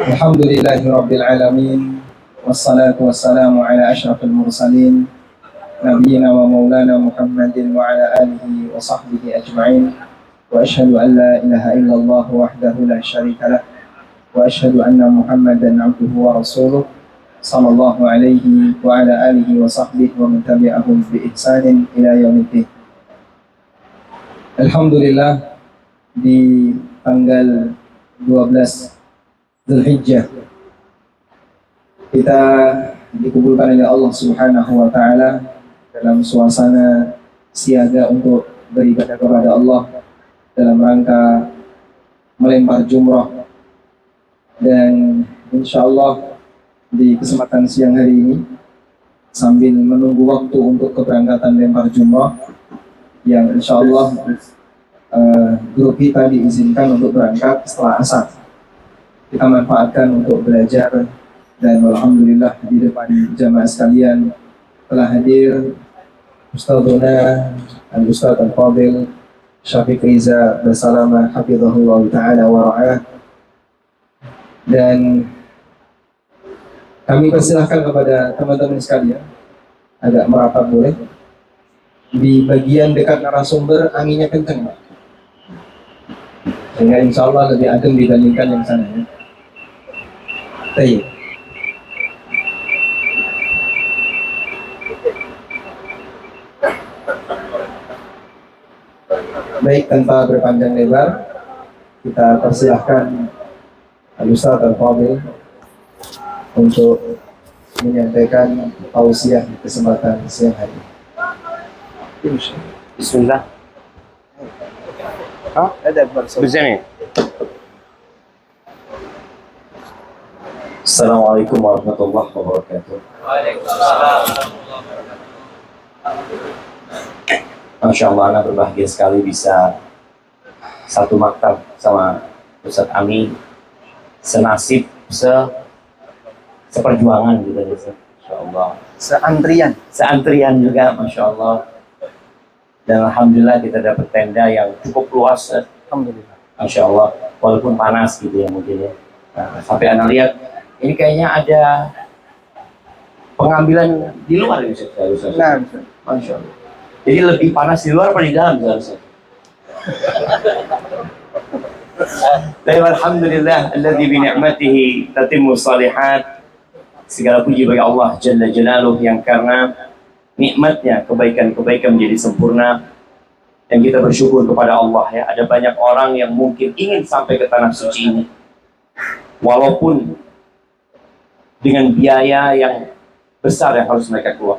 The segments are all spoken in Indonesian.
Alhamdulillahi Rabbil Alamin. Wassalatu wassalamu ala ashrafil mursalin Nabiyyina wa maulana Muhammadin wa ala alihi wa sahbihi ajma'in. Wa ashhadu an la ilaha illallah wahdahu la syarika lah. Wa ashhadu anna Muhammadan abduhu wa rasuluh sallallahu alaihi wa ala alihi wa sahbihi wa man tabi'ahum bi ihsanin ila yaumiddin. Alhamdulillah, di tanggal 12 Zulhijjah kita dikumpulkan oleh Allah Subhanahu wa taala dalam suasana siaga untuk beribadah kepada Allah dalam rangka melempar jumrah. Dan insya Allah di kesempatan siang hari ini, sambil menunggu waktu untuk keberangkatan lempar jumrah yang insya Allah grup kita diizinkan untuk berangkat setelah asar, kita manfaatkan untuk belajar. Dan alhamdulillah di depan jamaah sekalian telah hadir Ustadzuna Al-Ustadz Al-Fadil Syafiq Riza Bersalama hafizahullah ta'ala wa ra'ah. Dan kami persilahkan kepada teman-teman sekalian agak merapat boleh. Di bagian dekat narasumber anginnya kenceng, sehingga insya Allah lebih adem dibandingkan yang sana ya. Baik. Baik, tanpa berpanjang lebar, kita persilahkan Al-Ustadz Al-Fadil untuk menyampaikan tausiah di kesempatan siang hari. Bismillah. Bismillah. Assalamualaikum warahmatullahi wabarakatuh. Masya Allah, anak berbahagia sekali bisa satu maktab sama Ustadz Ami, senasib, seperjuangan gitu ya. Masya Allah. Seantrian juga, Masya Allah. Dan alhamdulillah kita dapat tenda yang cukup luas. Alhamdulillah. Masya Allah, walaupun panas gitu ya mungkin ya. Nah, sampai anak lihat, ini kayaknya ada pengambilan di luar ini Ustaz. Nah, Masya Allah. Jadi lebih panas di luar apa di dalam Ustaz? Dan alhamdulillah alladzi bi ni'matihi tatimmu shalihat. Segala puji bagi Allah Jalla Jalaluh yang karena nikmatnya kebaikan-kebaikan menjadi sempurna. Dan kita bersyukur kepada Allah ya, ada banyak orang yang mungkin ingin sampai ke tanah suci ini, walaupun dengan biaya yang besar yang harus mereka keluar.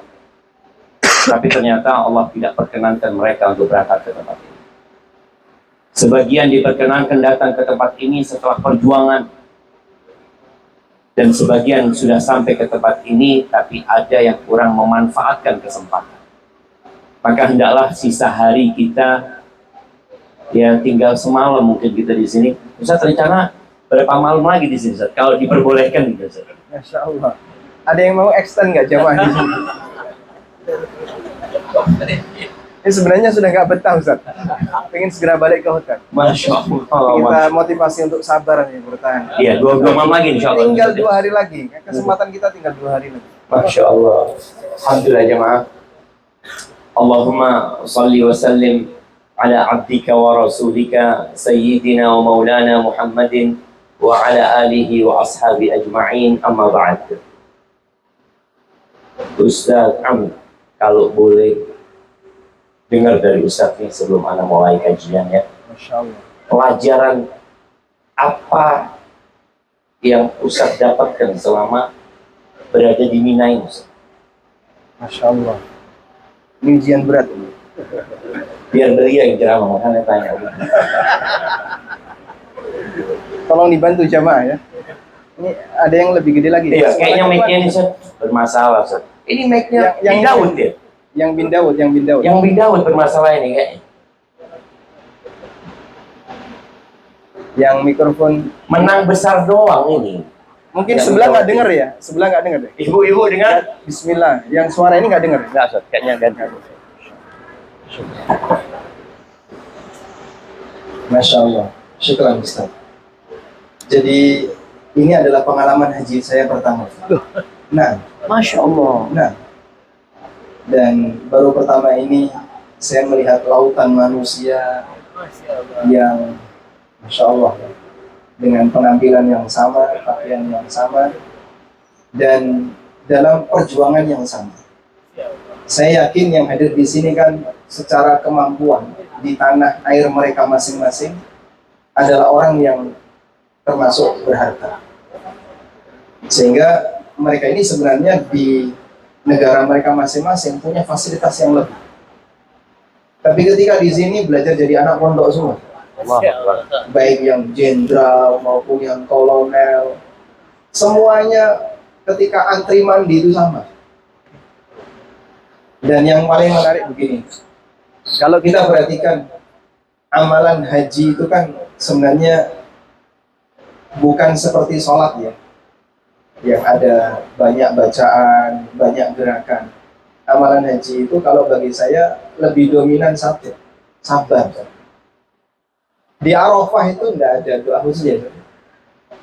Tapi ternyata Allah tidak perkenankan mereka untuk berangkat ke tempat ini. Sebagian diperkenankan datang ke tempat ini setelah perjuangan, dan sebagian sudah sampai ke tempat ini tapi ada yang kurang memanfaatkan kesempatan. Maka hendaklah sisa hari kita, ya tinggal semalam mungkin kita di sini. Ustaz, rencana berapa malam lagi di sini Ustaz? Kalau diperbolehkan gitu Ustaz. Masya Allah. Ada yang mau extend nggak jamaah di sini? Ini sebenarnya sudah nggak betah Ustaz. Pengen segera balik ke hotel. Masya Allah. Kita motivasi untuk sabar nih, bertahan. Iya, dua malam lagi insya Allah. Tinggal 2 hari lagi. Kesempatan kita tinggal 2 hari lagi. Masya Allah. Alhamdulillah jemaah. Allahumma salli wa sallim ala abdika wa rasulika sayyidina wa maulana Muhammadin wa ala alihi wa ashabi ajma'in, amma ba'd. Ustaz Am, kalau boleh dengar dari Ustaz nih sebelum Anda mulai kajian ya. Masya Allah. Pelajaran apa yang Ustaz dapatkan selama berada di Mina ini Ustaz? Masya Allah. Ini ujian berat ini. Biar beliau yang ceramah, makanya tanya. Tolong dibantu jamaah ya. Ini ada yang lebih gede lagi. Iya, kayaknya mic-nya ini Ustaz bermasalah Ustaz. Ini mic-nya yang Daud ya? Yang bin Daud. Yang bin Daud bermasalah ini kayaknya. Yang mikrofon menang besar doang ini. Mungkin sebelah nggak dengar ya? Sebelah nggak dengar deh. Ibu-ibu dengar? Bismillah. Yang suara ini nggak dengar? Nggak Ustaz, kayaknya nggak. Masya Allah. Syukran Ustaz. Jadi ini adalah pengalaman haji saya pertama. Nah, Masya Allah. nah, dan baru pertama ini saya melihat lautan manusia yang Masya Allah, dengan penampilan yang sama, pakaian yang sama, dan dalam perjuangan yang sama. Saya yakin yang hadir di sini kan secara kemampuan di tanah air mereka masing-masing adalah orang yang termasuk berharta. Sehingga mereka ini sebenarnya di negara mereka masing-masing punya fasilitas yang lebih. Tapi ketika di sini belajar jadi anak pondok semua. Baik yang jenderal maupun yang kolonel, semuanya ketika antri mandi itu sama. Dan yang paling menarik begini, kalau kita perhatikan amalan haji itu kan sebenarnya bukan seperti sholat ya, yang ada banyak bacaan, banyak gerakan. Amalan haji itu kalau bagi saya lebih dominan satu, sabar. Di Arafah itu tidak ada doa khusus ya,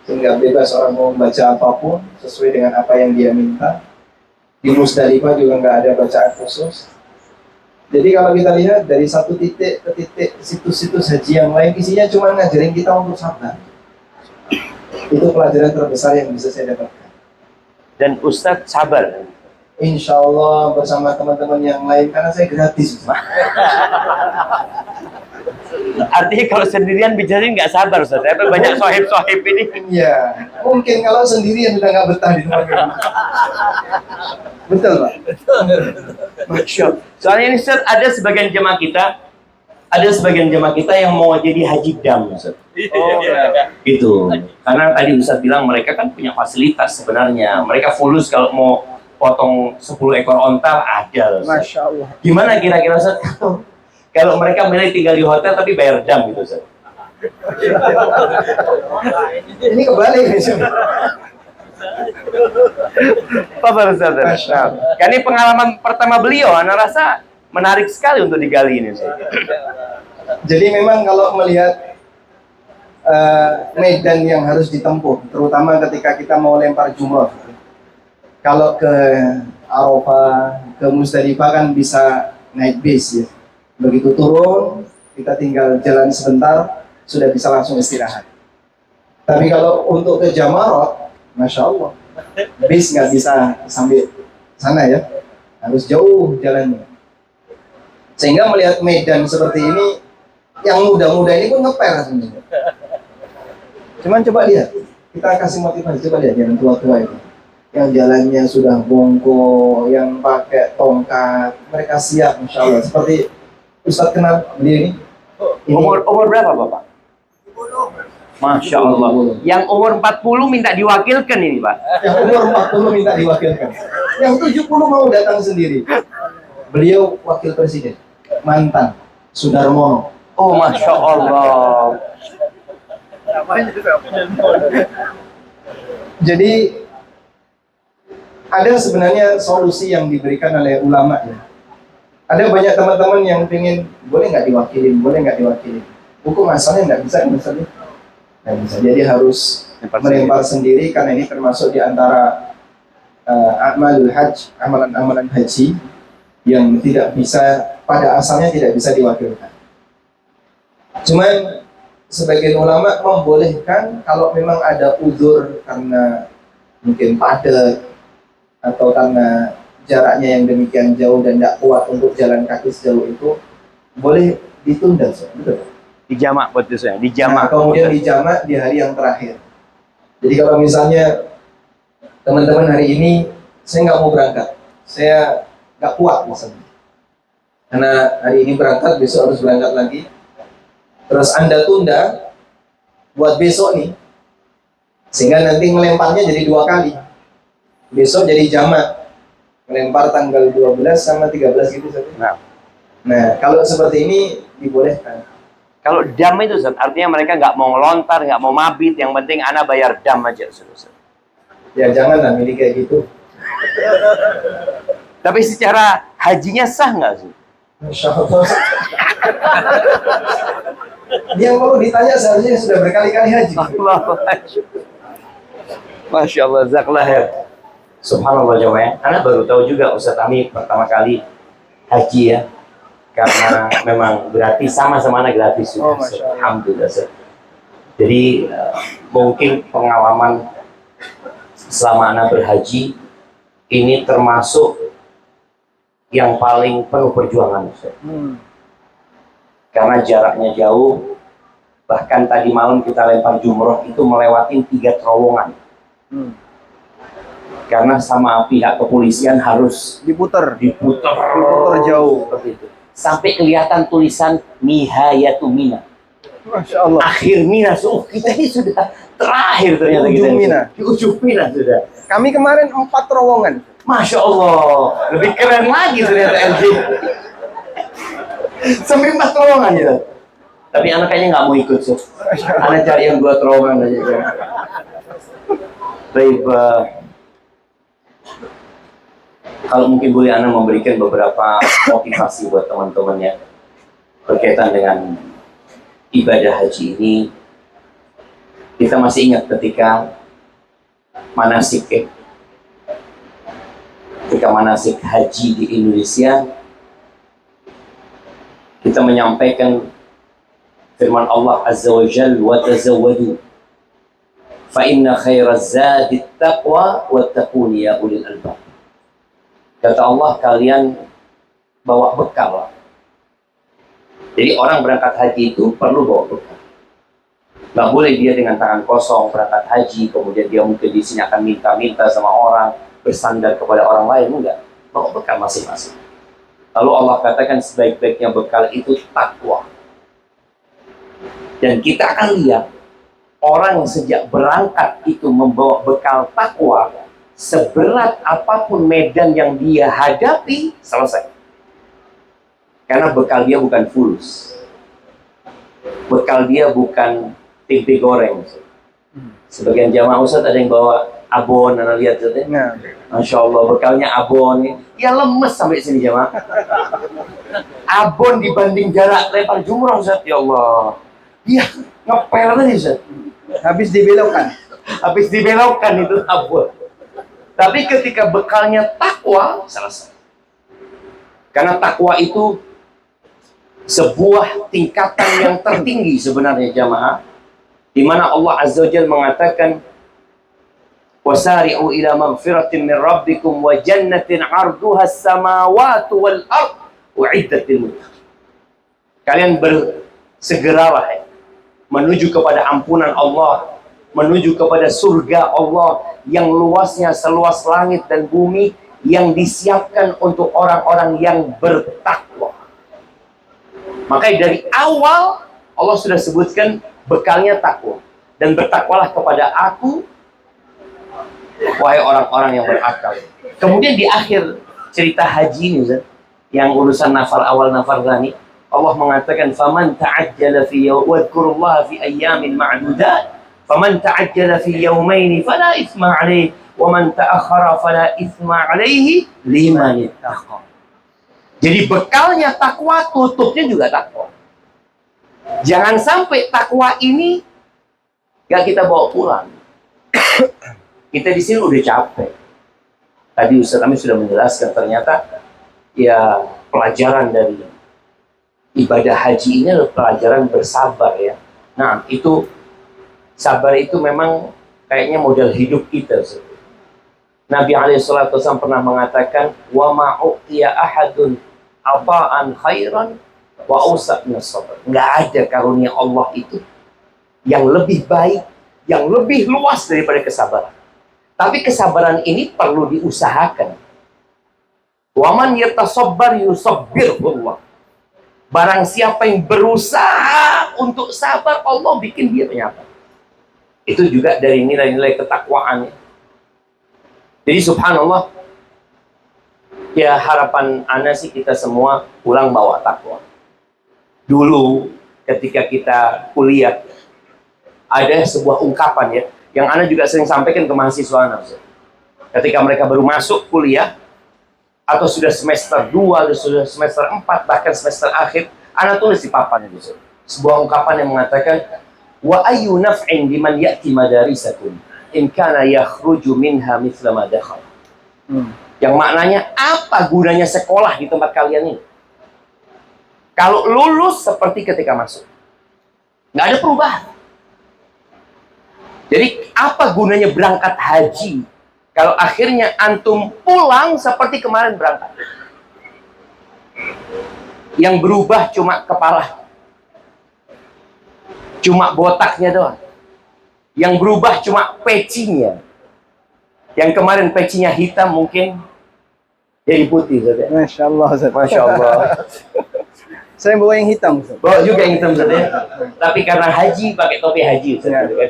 sehingga bebas orang mau membaca apapun sesuai dengan apa yang dia minta. Di Musdalifah juga nggak ada bacaan khusus. Jadi kalau kita lihat dari satu titik ke titik situs-situs haji yang lain, isinya cuma ngajarin kita untuk sabar. Itu pelajaran terbesar yang bisa saya dapatkan. Dan Ustadz sabar. Insya Allah bersama teman-teman yang lain, karena saya gratis. Artinya kalau sendirian bicara nggak sabar Ustadz. Tapi banyak sohib-sohib ini. Iya, mungkin kalau sendirian udah nggak betah di tempat ini. Betul Pak? Masya Allah. Soalnya ini Ustadz, ada sebagian jemaah kita yang mau jadi haji dam Ustadz. Gitu. Karena tadi Ustadz bilang mereka kan punya fasilitas sebenarnya. Mereka fulus kalau mau potong 10 ekor onta ada. Masya Allah. Gimana kira-kira Ustadz kalau mereka milih tinggal di hotel tapi bayar dam gitu Ustadz? Ini kebalik nih. Apa Ustadz? Nah, ini pengalaman pertama beliau, Anda rasa menarik sekali untuk digali ini Ustadz. Jadi memang kalau melihat medan yang harus ditempuh, terutama ketika kita mau lempar jumroh, kalau ke Arafah, ke Musdalifah kan bisa naik bis ya. Begitu turun, kita tinggal jalan sebentar, sudah bisa langsung istirahat. Tapi kalau untuk ke Jamarot, Masya Allah, bis nggak bisa sampai sana ya, harus jauh jalannya. Sehingga melihat medan seperti ini, yang muda-muda ini pun ngeper sebenarnya. Cuman coba lihat, kita kasih motivasi, coba lihat yang tua-tua itu, yang jalannya sudah bongko, yang pakai tongkat, mereka siap, Masya Allah. Seperti Ustadz kenal beliau ini. Umur berapa Bapak? Masya Allah. Yang umur 40 minta diwakilkan ini Pak. Yang umur 40 minta diwakilkan. Yang 70 mau datang sendiri. Beliau wakil presiden, mantan Sudarmono. Oh Masya Allah. Jadi ada sebenarnya solusi yang diberikan oleh ulama ya. Ada banyak teman-teman yang pengen, boleh nggak diwakilin, boleh nggak diwakilin. Hukum asalnya nggak bisa misalnya. Nggak bisa, jadi harus melempar sendiri karena ini termasuk di antara amalul hajj, amalan-amalan haji yang tidak bisa, pada asalnya tidak bisa diwakilkan. Cuman sebagian ulama membolehkan kalau memang ada uzur karena mungkin padat atau karena jaraknya yang demikian jauh dan tidak kuat untuk jalan kaki sejauh itu, boleh ditunda, betul? Dijamak buat itu ya, Nah, dijamak. kemudian dijamak di hari yang terakhir. Jadi kalau misalnya teman-teman hari ini saya nggak mau berangkat, saya nggak kuat misalnya, karena hari ini berangkat, besok harus berangkat lagi. Terus Anda tunda buat besok nih, sehingga nanti melemparnya jadi 2 kali. Besok jadi jamak, melempar tanggal 12 sama 13 gitu saja. Nah, kalau seperti ini dibolehkan. Kalau dam itu Ustaz, artinya mereka nggak mau ngelontar, nggak mau mabit, yang penting Ana bayar dam aja Ustaz. Ya janganlah milih kayak gitu. Tapi secara hajinya sah nggak sih? Masya Allah. Dia kalau ditanya seharusnya sudah berkali-kali haji. Allah. Masya Allah, jazakallah ya. Subhanallah jemaah. Anak baru tahu juga Ustaz Ami pertama kali haji ya. Karena memang gratis, sama-sama anak gratis juga. Oh, Masya Allah. Alhamdulillah. Ustaz. Jadi mungkin pengalaman selama anak berhaji ini termasuk yang paling penuh perjuangan, Ustaz. Karena jaraknya jauh. Bahkan tadi malam kita lempar jumroh itu melewati 3 terowongan. Karena sama pihak kepolisian harus Diputer diputar jauh. seperti itu. Sampai kelihatan tulisan Nihayatu Mina. Masya Allah. Akhir Mina. Oh, kita ini sudah terakhir ternyata. Di ujung kita. Mina. Di ujung Mina sudah. Kami kemarin 4 terowongan. Masya Allah. Lebih keren lagi ternyata LJ. Sampai 4 terowongan gitu. Tapi anak kayaknya nggak mau ikut sih. Anak cari yang 2 terowongan aja. Baik, kalau mungkin boleh Anda memberikan beberapa motivasi buat teman-temannya berkaitan dengan ibadah haji ini. Kita masih ingat ketika manasik haji di Indonesia, kita menyampaikan firman Allah Azza wa Jalla, wa tazawwadu fa inna khairaz zadi taqwa wattaquni ya ulil albab. Kata Allah, kalian bawa bekal. Jadi orang berangkat haji itu perlu bawa bekal. Nggak boleh dia dengan tangan kosong berangkat haji, kemudian dia mungkin di sini akan minta-minta sama orang, bersandar kepada orang lain. Enggak, bawa bekal masing-masing. Lalu Allah katakan sebaik-baiknya bekal itu takwa. Dan kita akan lihat orang yang sejak berangkat itu membawa bekal takwa, seberat apapun medan yang dia hadapi, selesai. Karena bekal dia bukan fulus. Bekal dia bukan tempe goreng. Sebagian jamaah Ustaz ada yang bawa abon, Anda lihat Ustaz ya? Nah, Masya Allah, bekalnya abon. Ya lemes sampai sini jamaah. Abon dibanding jarak lempar jumroh Ustaz. Ya Allah. Dia ngepel tadi Ustaz. habis dibelokkan. Habis dibelokkan itu abon. Tapi ketika bekalnya takwa, selesai. Karena takwa itu sebuah tingkatan yang tertinggi sebenarnya jamaah, di mana Allah Azza wa Jalla mengatakan, wasari'u ila maghfiratin min rabbikum wa jannatin 'arduha as-samawati wal ard u'iddat lil muttaqin. Kalian bersegeralah menuju kepada ampunan Allah, menuju kepada surga Allah yang luasnya seluas langit dan bumi, yang disiapkan untuk orang-orang yang bertakwa. Makanya dari awal Allah sudah sebutkan bekalnya takwa. Dan bertakwalah kepada aku, wahai orang-orang yang berakal. Kemudian di akhir cerita haji ini, yang urusan nafar awal nafar thani, Allah mengatakan, faman ta'ajjala fi wadhkurullaha fi ayyamin ma'dudat, faman ta'ajjala fi yawmaini fala ithma 'alaihi wa man ta'akhkhara fala ithma 'alaihi liman ittaqa. Jadi bekalnya takwa, tutupnya juga takwa. Jangan sampai takwa ini gak kita bawa pulang. Kita di sini udah capek. Tadi Ustaz kami sudah menjelaskan, ternyata ya pelajaran dari ibadah haji ini adalah pelajaran bersabar ya. Nah, itu sabar itu memang kayaknya model hidup kita. Ustaz. Nabi SAW pernah mengatakan, wa ma'u'tiya ahadun apa'an khairan wa awsat min as-sabr. Nggak ada karunia Allah itu yang lebih baik, yang lebih luas daripada kesabaran. Tapi kesabaran ini perlu diusahakan. Wa man yatasabbar yusabbirullah. Barang siapa yang berusaha untuk sabar, Allah bikin dia penyata. Itu juga dari nilai-nilai ketakwaan. Jadi subhanallah, ya harapan Ana sih kita semua pulang bawa takwa. Dulu ketika kita kuliah, ada sebuah ungkapan ya, yang Ana juga sering sampaikan ke mahasiswa Ana. Ketika mereka baru masuk kuliah, atau sudah semester 2, atau sudah semester 4, bahkan semester akhir, Ana tulis di papan itu. Sebuah ungkapan yang mengatakan, wa ayyu naf'in liman ya'ti madarisakum in kana yakhruju minha mithla ma dakhal. Yang maknanya apa gunanya sekolah di tempat kalian ini? Kalau lulus seperti ketika masuk. Nggak ada perubahan. Jadi apa gunanya berangkat haji kalau akhirnya antum pulang seperti kemarin berangkat? Yang berubah cuma kepala. Cuma botaknya doang. Yang berubah cuma pecinya. Yang kemarin pecinya hitam mungkin jadi putih, Ustaz. Masya Allah, Ustaz. Masya Allah. Saya bawa yang hitam, Ustaz. Bawa juga yang hitam, Ustaz, ya. Tapi karena haji pakai topi haji, Ustaz. Ya. Gitu kan.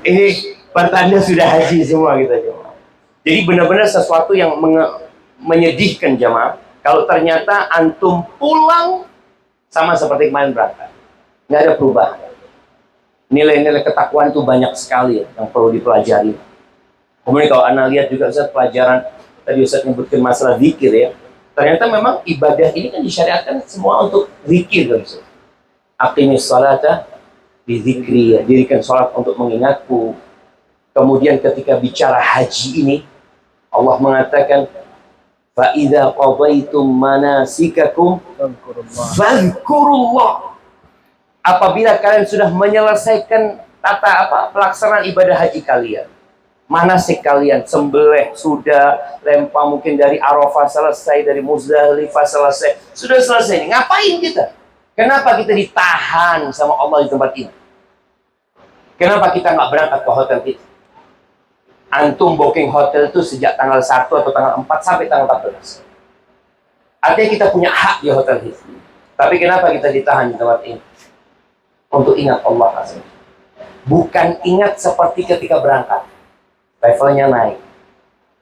Ini pertanda sudah haji semua kita jemaah. Jadi benar-benar sesuatu yang menyedihkan jemaah. Kalau ternyata antum pulang sama seperti kemarin berangkat, nggak ada perubahan. Nilai-nilai ketakwaan itu banyak sekali ya, yang perlu dipelajari. Kemudian kalau Anda lihat juga Ustaz, pelajaran tadi Ustaz menyebutkan masalah zikir ya. Ternyata memang ibadah ini kan disyariatkan semua untuk zikir kan Ustaz. Aqimis salata bi dzikri, ya. Dirikan salat untuk mengingatku. Kemudian ketika bicara haji ini, Allah mengatakan fa idza qadaitum manasikakum fadhkurullah. Apabila kalian sudah menyelesaikan pelaksanaan ibadah haji kalian, manasik kalian, sembelih sudah, lempar mungkin dari Arafah selesai, dari Muzdalifah selesai, sudah selesai. Ngapain kita? Kenapa kita ditahan sama Allah di tempat ini? Kenapa kita nggak berangkat ke hotel kita? Antum booking hotel itu sejak tanggal 1 atau tanggal 4 sampai tanggal 14. Artinya kita punya hak di hotel itu. Tapi kenapa kita ditahan di tempat ini? Untuk ingat Allah azza. Bukan ingat seperti ketika berangkat. Levelnya naik.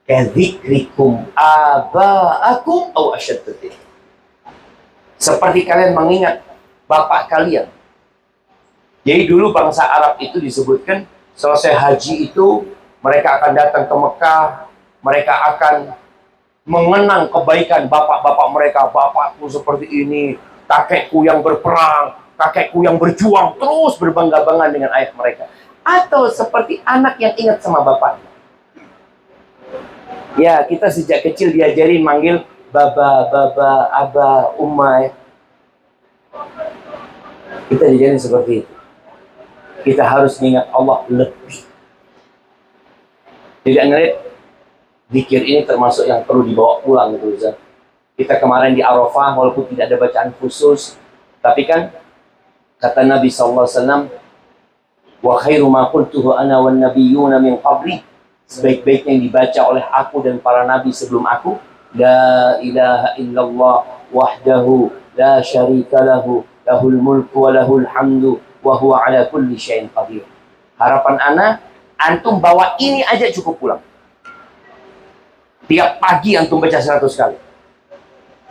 Kadzikrikum aba'akum aw asyaddu. Seperti kalian mengingat bapak kalian. Jadi dulu bangsa Arab itu disebutkan selesai haji itu mereka akan datang ke Mekah, mereka akan mengenang kebaikan bapak-bapak mereka. Bapakku seperti ini, kakekku yang berperang, kakekku yang berjuang, terus berbangga-bangga dengan ayah mereka. Atau seperti anak yang ingat sama bapaknya. Ya, kita sejak kecil diajarin manggil baba, baba, aba, umay. Kita diajarin seperti itu. Kita harus mengingat Allah lebih. Jadi ngelihat zikir ini termasuk yang perlu dibawa pulang gitu Ustaz. Kita kemarin di Arafah walaupun tidak ada bacaan khusus, tapi kan kata Nabi SAW, wa khairu ma qultuhu ana wan nabiyyuna min qabli, sebaik-baiknya yang dibaca oleh aku dan para nabi sebelum aku, la ilaha illallah wahdahu la syarika lahu lahul mulku wa lahul hamdu wa huwa ala kulli syai'in qadir. Harapan ana, antum bawa ini aja cukup pulang. Tiap pagi antum baca 100 kali.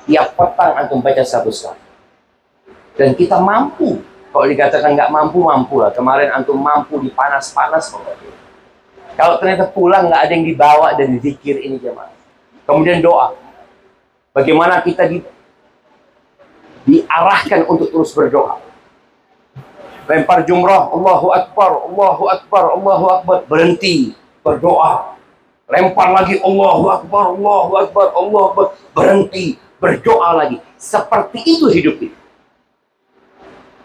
Tiap petang antum baca 100 kali. Dan kita mampu. Kalau dikatakan nggak mampu, mampu lah. Kemarin antum mampu di panas-panas. Kalau ternyata pulang nggak ada yang dibawa dari zikir ini jemaah. Kemudian doa. Bagaimana kita diarahkan untuk terus berdoa. Lempar jumrah, Allahu Akbar, Allahu Akbar, Allahu Akbar. Berhenti, berdoa. Lempar lagi, Allahu Akbar, Allahu Akbar, Allahu Akbar. Berhenti, berdoa lagi. Seperti itu hidup kita.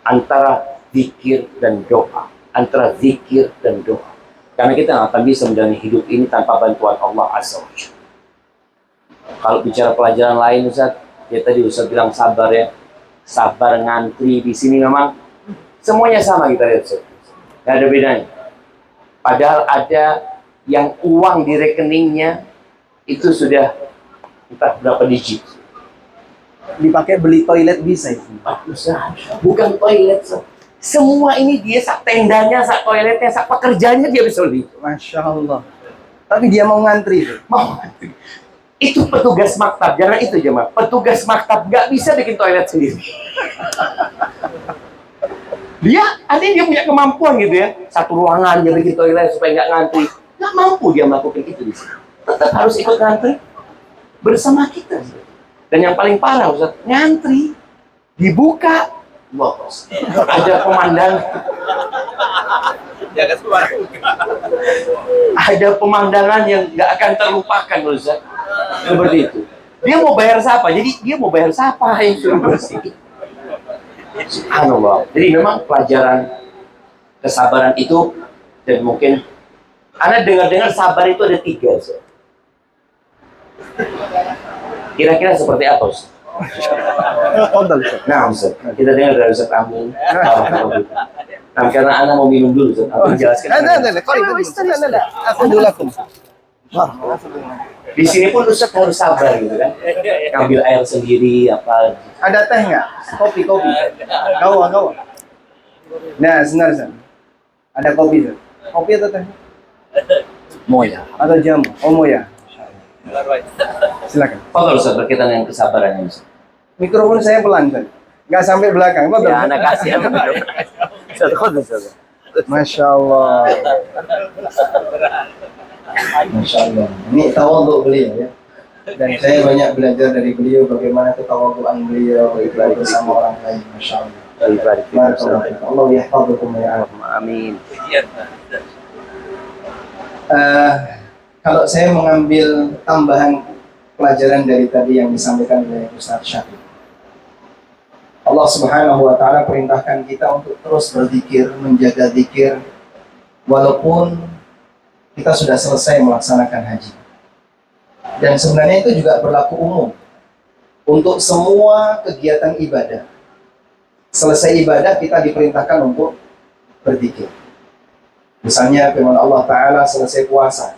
Antara zikir dan doa. Antara zikir dan doa. Karena kita nggak akan bisa menjalani hidup ini tanpa bantuan Allah Azza wa Jalla. Kalau bicara pelajaran lain Ustaz, ya tadi Ustaz bilang sabar ya. Sabar ngantri di sini memang semuanya sama kita lihat Ustaz. Nggak ada bedanya. Padahal ada yang uang di rekeningnya itu sudah entah berapa digit. Dipakai beli toilet bisa itu. Bukan toilet Ustaz. Semua ini dia sak tendanya, sak toiletnya, sak pekerjaannya dia bisa beli. Masya Allah. Tapi dia mau ngantri. Mau ngantri. Itu petugas maktab, jangan itu jemaah. Petugas maktab nggak bisa bikin toilet sendiri. Dia punya kemampuan gitu ya. Satu ruangan dia bikin toilet supaya nggak ngantri. Nggak mampu dia melakukan itu di sini. Tetap harus ikut ngantri bersama kita. Dan yang paling parah Ustaz, ngantri dibuka Bagus. Ada pemandangan. Ada pemandangan yang nggak akan terlupakan, Ustaz. Seperti itu. Dia mau bayar siapa? Jadi dia mau bayar siapa yang suruh bersih? Subhanallah. Jadi memang pelajaran kesabaran itu, dan mungkin Anda dengar-dengar sabar itu ada 3. Ustaz. Kira-kira seperti apa, Ustaz? Tafadhal Ustaz. Nah, Ustaz, kita dengar dari Ustaz Amin. Nah, karena Anda mau minum dulu, Ustaz. Aku jelaskan. لا لا أخذ لكم. Di sini pun Ustaz harus sabar gitu kan. Ngambil air sendiri apa. Ada teh nggak? Kopi. Kawan. Nah, sebentar Ustaz. Ada kopi Ustaz. Kopi atau teh? Moya. Atau jamu? Oh moya. Silakan. Fadhal Ustaz, berkaitan dengan kesabaran ini, Ustaz. Mikrofon saya pelan Ustaz. Nggak sampai belakang. Fadhal. Ya, anak kasih. Ustaz, khudh, Ustaz. Masya Allah. Masya Allah. Ini tawadhu beliau ya. Dan saya banyak belajar dari beliau bagaimana ketawadhuan beliau beribadah bersama orang lain. Masya Allah. Barakallahu. Allah yahfadhukum ya Allah. Amin. Kalau saya mengambil tambahan pelajaran dari tadi yang disampaikan oleh Ustaz Syafiq, Allah Subhanahu wa Ta'ala perintahkan kita untuk terus berzikir, menjaga zikir, walaupun kita sudah selesai melaksanakan haji. Dan sebenarnya itu juga berlaku umum untuk semua kegiatan ibadah. Selesai ibadah kita diperintahkan untuk berzikir. Misalnya firman Allah Ta'ala selesai puasa,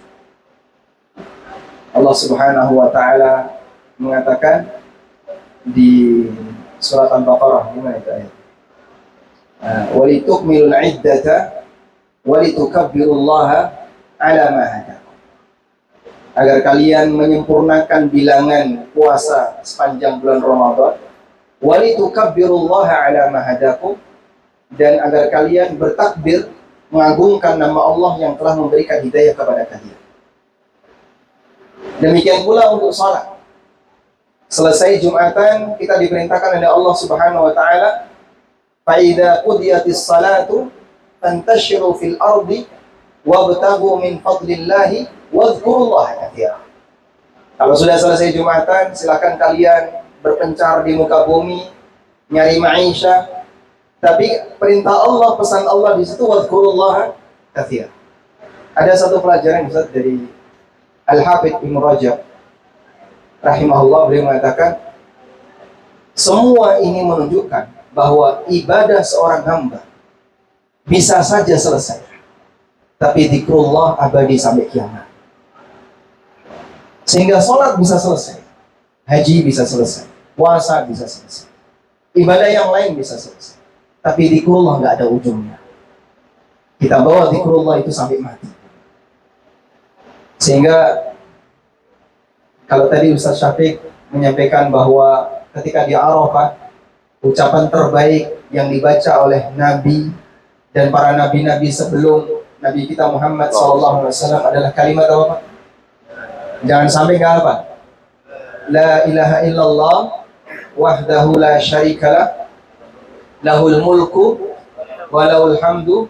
Allah Subhanahu wa Ta'ala mengatakan di surat Al-Baqarah, gimana itu ayat? Walitukmilul iddata walitukabbirullaha ala ma hadakum. Agar kalian menyempurnakan bilangan puasa sepanjang bulan Ramadan, walitukabbirullaha ala ma hadakum, dan agar kalian bertakbir mengagungkan nama Allah yang telah memberikan hidayah kepada kalian. Demikian pula untuk salat. Selesai Jumatan kita diperintahkan oleh Allah Subhanahu wa Ta'ala, fa idza qudiyatis salatu fantashiru fil ardi wabtaghu min fadlillahi wadhkurullaha katsiran. Kalau sudah selesai Jumatan, silakan kalian berpencar di muka bumi, nyari maisha. Tapi perintah Allah, pesan Allah di situ wadhkurullaha katsiran. Ada satu pelajaran Ustaz dari Al-Hafidh Ibnu Rajab rahimahullah, beliau mengatakan semua ini menunjukkan bahwa ibadah seorang hamba bisa saja selesai, tapi zikrullah abadi sampai kiamat. Sehingga sholat bisa selesai, haji bisa selesai, puasa bisa selesai, ibadah yang lain bisa selesai, tapi zikrullah nggak ada ujungnya. Kita bawa zikrullah itu sampai mati. Sehingga kalau tadi Ustaz Syafiq menyampaikan bahwa ketika di Arafah, ucapan terbaik yang dibaca oleh Nabi dan para nabi-nabi sebelum Nabi kita Muhammad SAW adalah kalimat apa? Jangan sampai nggak apa? La ilaha illallah wahdahu la syarikalah lahul mulku wa lahul hamdu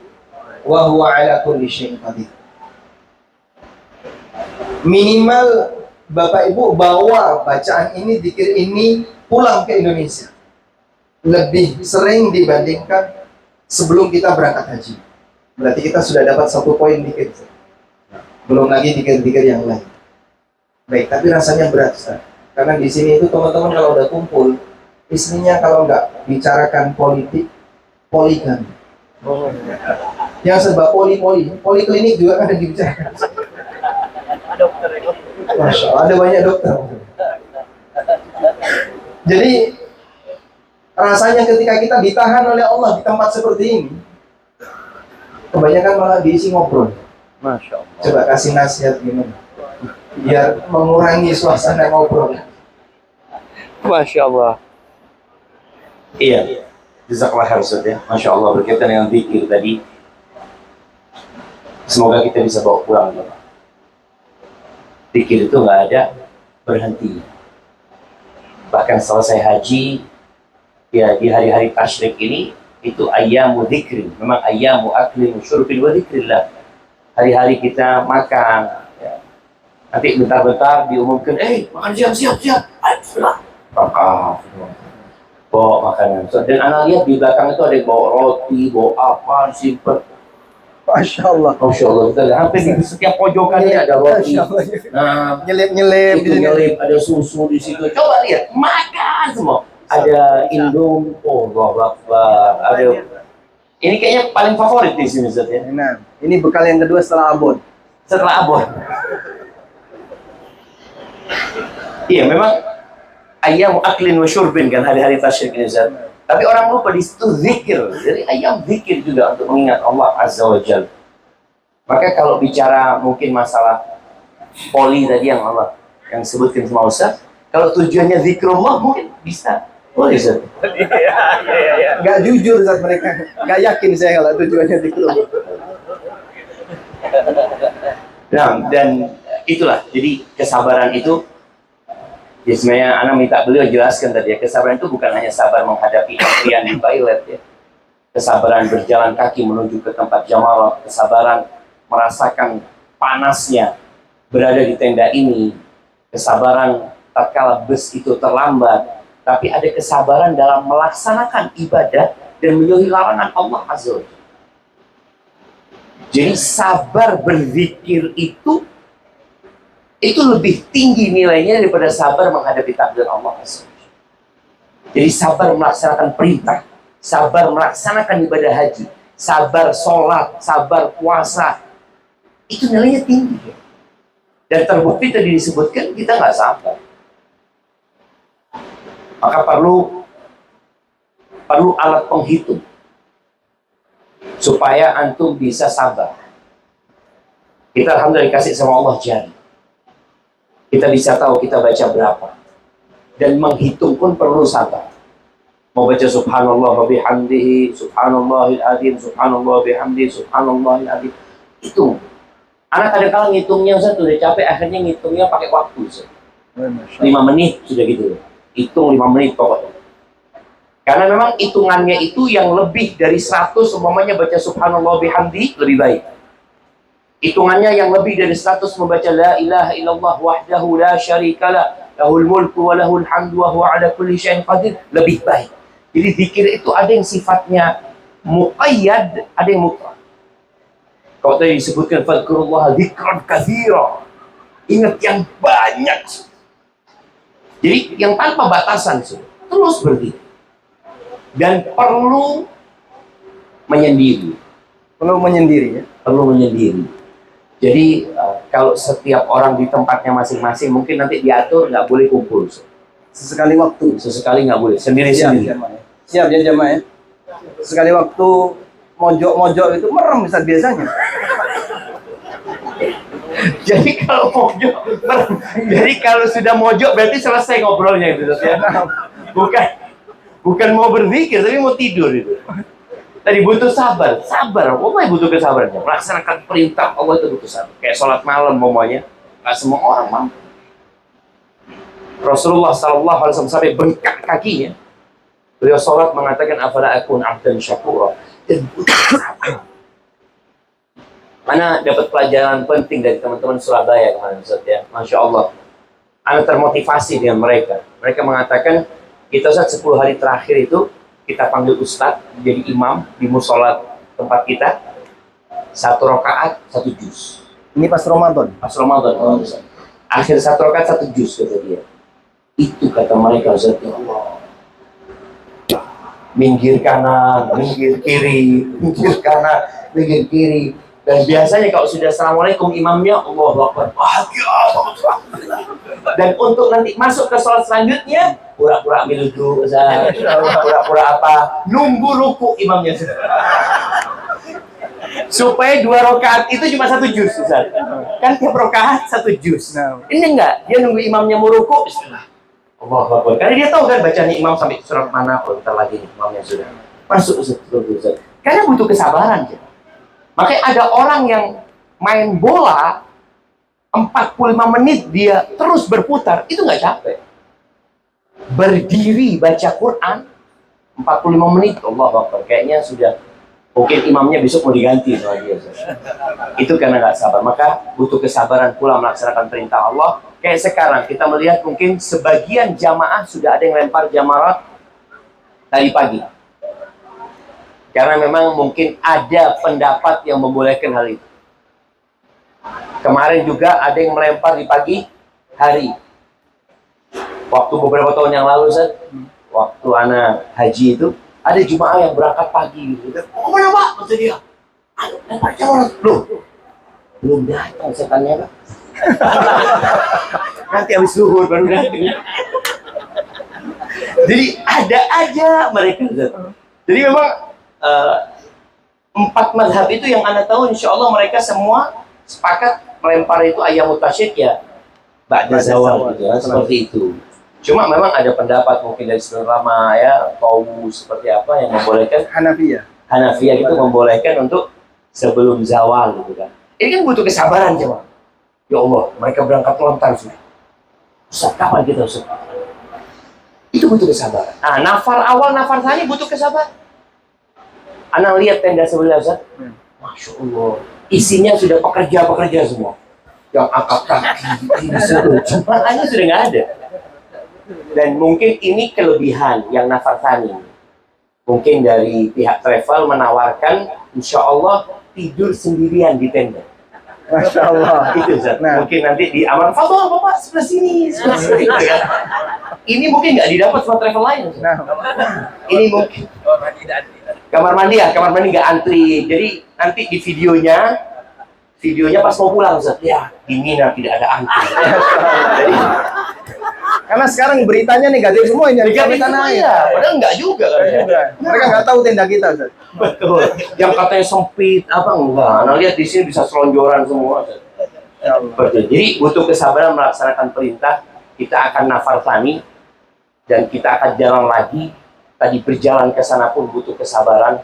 wa huwa ala kulli syai'in qadir. Minimal Bapak Ibu bawa bacaan ini, zikir ini pulang ke Indonesia lebih sering dibandingkan sebelum kita berangkat haji. Berarti kita sudah dapat 1 poin dikit. Belum lagi zikir-zikir yang lain. Baik, tapi rasanya berat Ustaz. Karena di sini itu teman-teman kalau udah kumpul, istrinya kalau nggak bicarakan politik, poligami. Yang serba poliklinik juga kan ada dibicarakan. Masya Allah, ada banyak dokter. Jadi rasanya ketika kita ditahan oleh Allah di tempat seperti ini, kebanyakan malah diisi ngobrol. Masya Allah. Coba kasih nasihat gimana biar mengurangi suasana ngobrol. Masya Allah. Iya. Jazakallah khair Ustaz ya. Masya Allah, berkaitan dengan zikir tadi. Semoga kita bisa bawa pulang, Bapak. Zikir itu nggak ada berhenti. Bahkan selesai haji, Ya, di hari-hari tasyrik ini itu ayyamu dzikri, memang ayyamu akli syurbin wa dzikrillah. Hari-hari kita makan, ya. Nanti bentar-bentar diumumkan, makan siap, siap, siap. Ayo, makan. Bawa makanan. So, dan anak lihat di belakang itu ada yang bawa roti, bawa apa, simpen. Masya Allah. Masya Allah, hampir di setiap pojokannya ada roti. Masya Allah. Nah, Nyelip-nyelip. itu nyelip, ada susu di situ. Coba lihat, makan semua. Ada Indom, oh Allah Akbar. Ada. Ini kayaknya paling favorit di sini, Ustaz ya. Nah, ini bekal yang kedua setelah abon. Setelah abon. Iya, memang ayam aklin wa syurbin kan hari-hari tasyrik ini, Ustaz. Tapi orang lupa di situ zikir. Jadi ayam zikir juga untuk mengingat Allah Azza wa Jalla. Maka kalau bicara mungkin masalah poli tadi yang Allah yang sebutkan sama Ustaz, kalau tujuannya zikrullah mungkin bisa. Boleh, Ustaz. Gak jujur saat mereka. Gak yakin saya kalau tujuannya di klub. Nah, dan itulah. Jadi kesabaran itu, ya sebenarnya Ana minta beliau jelaskan tadi ya, kesabaran itu bukan hanya sabar menghadapi antrian di toilet ya. Kesabaran berjalan kaki menuju ke tempat jamaah, kesabaran merasakan panasnya berada di tenda ini, kesabaran tatkala bus itu terlambat, tapi ada kesabaran dalam melaksanakan ibadah dan menjauhi larangan Allah Azza wa Jalla. Jadi sabar berzikir itu lebih tinggi nilainya daripada sabar menghadapi takdir Allah Azza wa Jalla. Jadi sabar melaksanakan perintah, sabar melaksanakan ibadah haji, sabar sholat, sabar puasa, itu nilainya tinggi. Dan terbukti tadi disebutkan kita nggak sabar. Maka perlu alat penghitung supaya antum bisa sabar. Kita alhamdulillah dikasih sama Allah jari. Kita bisa tahu kita baca berapa. Dan menghitung pun perlu sabar. Mau baca subhanallah wa bihamdihi, subhanallahil azim, subhanallah wa bihamdihi, subhanallahil azim. Itu. Anak kadang-kadang ngitungnya Ustaz udah capek, akhirnya ngitungnya pakai waktu Ustaz. 5 menit sudah gitu. Hitung 5 menit pokoknya. Karena memang hitungannya itu yang lebih dari 100 umpamanya baca subhanallah bihamdi lebih baik. Hitungannya yang lebih dari 100 membaca la ilaha illallah wahdahu la syarikalah lahul mulku wa lahul hamdu wa huwa ala kulli syai'in qadir lebih baik. Jadi zikir itu ada yang sifatnya muqayyad, ada yang mutlak. Kalau tadi disebutkan fadhkurullah dzikran katsira. Ingat yang banyak. Jadi yang tanpa batasan terus berzikir. Dan perlu menyendiri. Perlu menyendiri ya. Perlu menyendiri. Jadi kalau setiap orang di tempatnya masing-masing mungkin nanti diatur nggak boleh kumpul. Sesekali waktu. Sesekali nggak boleh. Sendiri-sendiri. Siap ya jamaah ya. Sekali waktu mojok-mojok itu merem Ustaz biasanya. Jadi kalau mojok, jadi kalau sudah mojok berarti selesai ngobrolnya gitu ya. Bukan mau berzikir tapi mau tidur itu. Tadi butuh sabar, Allah butuh kesabaran. Melaksanakan perintah Allah itu butuh sabar. Kayak sholat malam umpamanya, nggak semua orang mampu. Rasulullah SAW sampai bengkak kakinya. Beliau sholat mengatakan afala akun abdan syakura. Dan butuh sabar. Mana dapat pelajaran penting dari teman-teman Surabaya kemarin Ustaz ya. Masya Allah. Anda termotivasi dengan mereka. Mereka mengatakan, kita Ustaz 10 hari terakhir itu, kita panggil Ustaz jadi imam di musola tempat kita. 1 rakaat 1 juz. Ini pas Ramadan. Pas Ramadan. Ustaz. Akhir 1 rakaat 1 juz kata dia. Itu kata mereka Ustaz ya Allah. Minggir kanan, minggir kiri, minggir kanan, minggir kiri. Dan biasanya kalau sudah assalamualaikum imamnya Allahu Akbar. Dan untuk nanti masuk ke sholat selanjutnya pura-pura ambil wudhu, pura-pura apa? Nunggu ruku imamnya supaya 2 rakaat itu cuma 1 juz, Ustaz. Kan tiap rakaat 1 juz. Ini enggak, dia nunggu imamnya mau ruku, bismillah. Allahu Akbar. Karena dia tahu kan bacanya imam sampai surat mana, oh bentar lagi nih imamnya sudah masuk, Ustaz. Karena butuh kesabaran ya. Makanya ada orang yang main bola 45 menit dia terus berputar, itu nggak capek. Berdiri baca Quran 45 menit, Allah Akbar. Kayaknya sudah, mungkin imamnya besok mau diganti sama dia. Itu karena nggak sabar. Maka butuh kesabaran pula melaksanakan perintah Allah. Kayak sekarang kita melihat mungkin sebagian jamaah sudah ada yang lempar jamarat tadi pagi. Karena memang mungkin ada pendapat yang membolehkan hal itu. Kemarin juga ada yang melempar di pagi hari. Waktu beberapa tahun yang lalu, Ustaz, waktu anak haji itu, ada jemaah yang berangkat pagi gitu. Oh, kemana Pak? Kata dia. Aduh, lempar jamarat. Loh, belum datang setannya, Pak. Nanti habis zuhur baru datang. Jadi ada aja mereka. Jadi memang 4 mazhab itu yang Anda tahu, insya Allah mereka semua sepakat melempar itu ayam mutasyid ya, ba'da zawal gitu ya, seperti itu. Cuma memang ada pendapat mungkin dari sebelum lama ya, kaum seperti apa yang membolehkan, Hanafiyah itu membolehkan untuk sebelum zawal gitu kan. Ini kan butuh kesabaran coba. Ya Allah, mereka berangkat lontar sudah. Ustaz, kapan kita Ustaz? Itu butuh kesabaran. Nah, nafar awal, nafar tani butuh kesabaran. Anak lihat tenda sebelah Ustaz. Masya Allah, isinya sudah pekerja-pekerja semua. Yang angkat kaki, jemaahnya sudah nggak ada. Dan mungkin ini kelebihan yang nafar tani. Mungkin dari pihak travel menawarkan, insya Allah tidur sendirian di tenda. Masya Allah. Itu Ustaz. Nah. Mungkin nanti di aman, Fadol Bapak sebelah sini, sebelah sini. Gitu kan. Ini mungkin nggak didapat sama travel lain. Ustaz. Nah. Ini mungkin kamar mandi ya, kamar mandi nggak antri. Jadi nanti di videonya pas mau pulang Ustaz. Ya, di Mina tidak ada antri. Jadi Karena sekarang beritanya negatif semua ini. negatif semua ya, padahal nggak juga kan. Ya. Mereka nggak tahu tenda kita, Ustaz. Betul. Yang katanya sempit apa enggak. Nah, lihat di sini bisa selonjoran semua. Ya Allah. Betul. Jadi butuh kesabaran melaksanakan perintah. Kita akan nafar tani dan kita akan jalan lagi. Tadi berjalan ke sana pun butuh kesabaran.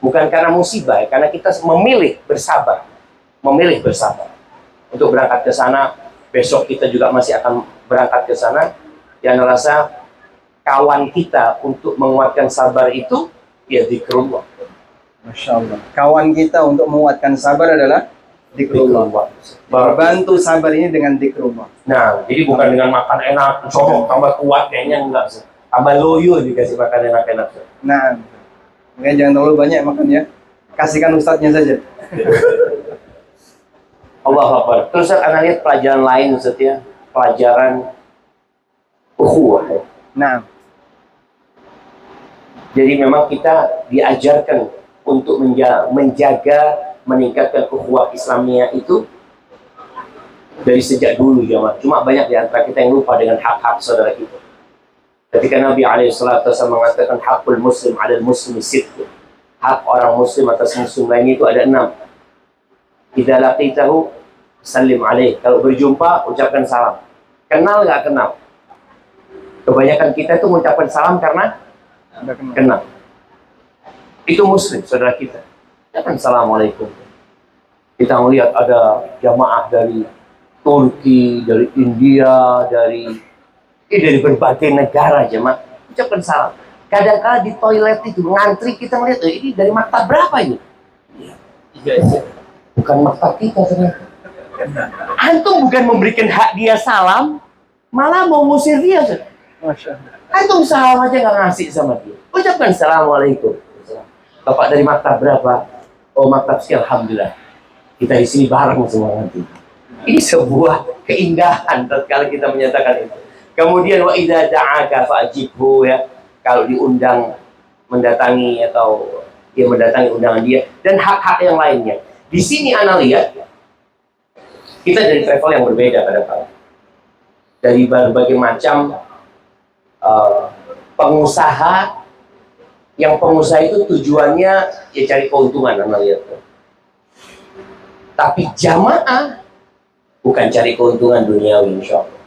Bukan karena musibah, karena kita memilih bersabar. Memilih bersabar. Untuk berangkat ke sana, besok kita juga masih akan berangkat ke sana. Yang rasa kawan kita untuk menguatkan sabar itu ya zikrullah. Masya Allah. Kawan kita untuk menguatkan sabar adalah zikrullah. Bantu sabar ini dengan zikrullah. Nah, jadi bukan dengan makan enak, sokong tambah kuat, kayaknya enggak sih. Tambah loyo dikasih makan enak-enak. Nah, makanya jangan terlalu banyak makan ya. Kasihkan ustadznya saja. Allah Akbar. Terus Anda lihat pelajaran lain Ustaz ya. Pelajaran ukhuwah. Ya. Nah, Jadi memang kita diajarkan untuk menjaga, meningkatkan ukhuwah Islamiyah itu dari sejak dulu ya. Cuma banyak di antara kita yang lupa dengan hak-hak saudara kita. Ketika Nabi SAW mengatakan hakul muslim adal muslim sitt, hak orang muslim atas muslim lainnya itu ada 6. Idza laqitahu sallim alaih. Kalau berjumpa ucapkan salam. Kenal nggak kenal? Kebanyakan kita itu mengucapkan salam karena udah kenal. kenal. Itu muslim saudara kita. Ucapkan assalamualaikum. Kita melihat ada jamaah dari Turki, dari India, dari berbagai negara jemaah. Ucapkan salam. Kadang-kadang di toilet itu ngantri kita melihat, ini dari maktab berapa ini? Iya. Bukan maktab kita ternyata. Antum bukan memberikan hak dia salam, malah mau ngusir dia. Masya Allah. Antum salam aja nggak ngasih sama dia. Ucapkan assalamualaikum. Bapak dari maktab berapa? Oh maktab sekian, alhamdulillah. Kita di sini bareng semua nanti. Ini sebuah keindahan tatkala kita menyatakan itu. Kemudian wa idza da'aka fa'jibhu ya. Kalau diundang mendatangi atau dia mendatangi undangan dia dan hak-hak yang lainnya. Di sini Anda lihat kita dari travel yang berbeda kadang-kadang. Dari berbagai macam pengusaha, yang pengusaha itu tujuannya ya cari keuntungan Anda lihat. Tapi jamaah bukan cari keuntungan duniawi insya Allah.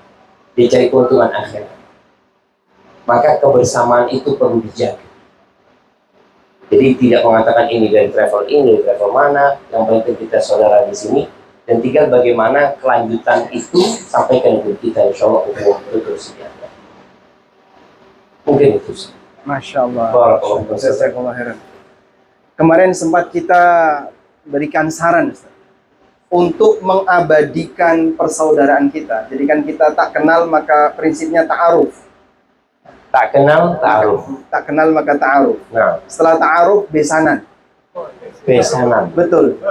Dia cari keuntungan akhirat. Maka kebersamaan itu perlu dijaga. Jadi tidak mengatakan ini dari travel ini, dari travel mana, yang penting kita saudara di sini. Dan tinggal bagaimana kelanjutan itu sampaikan ke kita insya Allah itu terus. Mungkin itu sih. Masya Allah. Barakallahu. Jazakallah khairan. Kemarin sempat kita berikan saran Ustaz, untuk mengabadikan persaudaraan kita. Jadi kan kita tak kenal maka prinsipnya ta'aruf. Tak kenal, ta'aruf. Tak kenal maka ta'aruf. Nah, Setelah ta'aruf, besanan. besanan. Betul.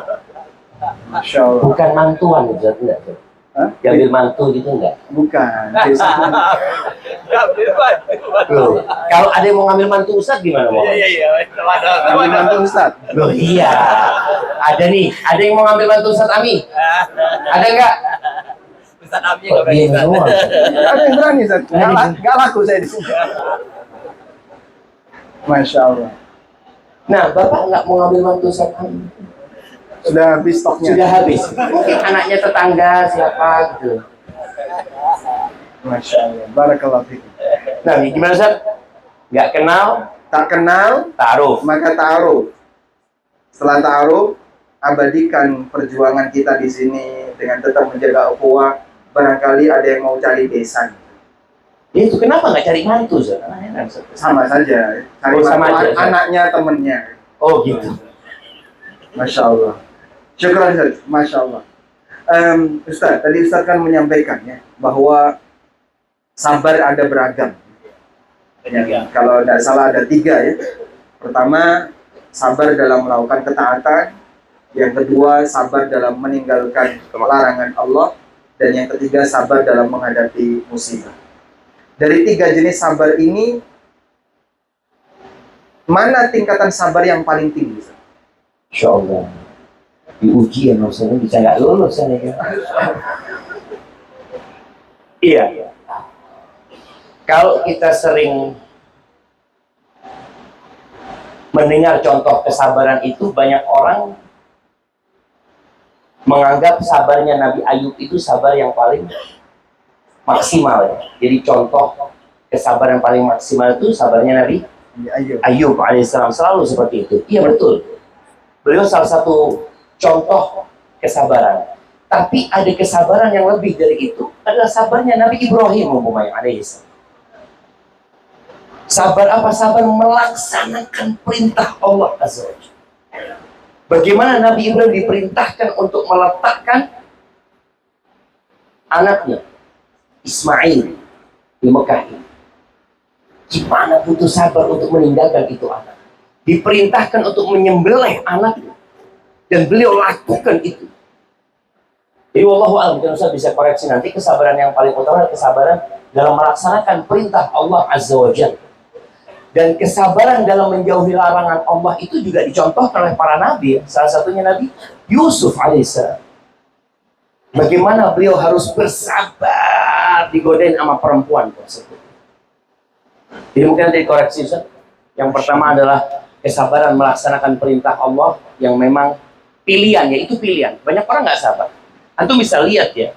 Masya Allah. Bukan mantuan, Ustaz, enggak tuh. Hah? Diambil mantu gitu enggak? Bukan. Besanan. Loh, kalau ada yang mau ngambil mantu Ustaz gimana mau? Ambil mantu Ustaz. Loh iya. Ada nih, ada yang mau ngambil mantu Ustaz Ami? Ada enggak? Ustaz Ami Kok dia semua? Nggak ada yang berani Ustaz. Nggak laku saya di sini. Masya Allah. Nah, Bapak enggak mau ngambil mantu Ustaz Ami? Sudah habis stoknya. Sudah habis. Mungkin anaknya tetangga siapa gitu. Masya Allah. Barakallahu fikum. Nah, gimana Ustaz? Enggak kenal, Tak kenal, ta'aruf. maka ta'aruf. Setelah ta'aruf, abadikan perjuangan kita di sini dengan tetap menjaga ukhuwah. Barangkali ada yang mau cari besan. Ya, itu kenapa nggak cari mantu Ustaz? Enak, Ustaz. Sama saja. Cari Oh, sama mantu aja, Ustaz. anaknya, temennya. Oh gitu. Masya Allah. Syukur Ustaz. Masya Allah. Ustaz, tadi Ustaz kan menyampaikan ya, bahwa sabar ada beragam. Ya, kalau tidak salah ada 3 ya. Pertama, sabar dalam melakukan ketaatan. Yang kedua, sabar dalam meninggalkan larangan Allah. Dan yang ketiga, sabar dalam menghadapi musibah. Dari 3 jenis sabar ini, mana tingkatan sabar yang paling tinggi Ustaz? Insya Allah. Diuji ya maksudnya bisa nggak lulus ya kan? Iya. Kalau kita sering mendengar contoh kesabaran itu, banyak orang menganggap sabarnya Nabi Ayub itu sabar yang paling maksimal ya. Jadi contoh kesabaran paling maksimal itu sabarnya Nabi Ayo. Ayub alaihissalam, selalu seperti itu. Iya betul. Beliau salah satu contoh kesabaran. Tapi ada kesabaran yang lebih dari itu, adalah sabarnya Nabi Ibrahim umpamanya alaihissalam. Sabar apa? Sabar melaksanakan perintah Allah Azza wa Jalla. Bagaimana Nabi Ibrahim diperintahkan untuk meletakkan anaknya Ismail di Mekah ini. Gimana butuh sabar untuk meninggalkan itu anak. Diperintahkan untuk menyembelih anaknya. Dan beliau lakukan itu. Jadi wallahu a'lam, mungkin Ustaz bisa koreksi nanti, kesabaran yang paling utama adalah kesabaran dalam melaksanakan perintah Allah Azza wa Jalla. Dan kesabaran dalam menjauhi larangan Allah itu juga dicontohkan oleh para nabi. Salah satunya Nabi Yusuf alaihissalam. Bagaimana beliau harus bersabar digodain sama perempuan tersebut. Jadi mungkin nanti dikoreksi Ustaz. Yang pertama adalah kesabaran melaksanakan perintah Allah yang memang pilihan, ya itu pilihan. Banyak orang nggak sabar. Antum bisa lihat ya,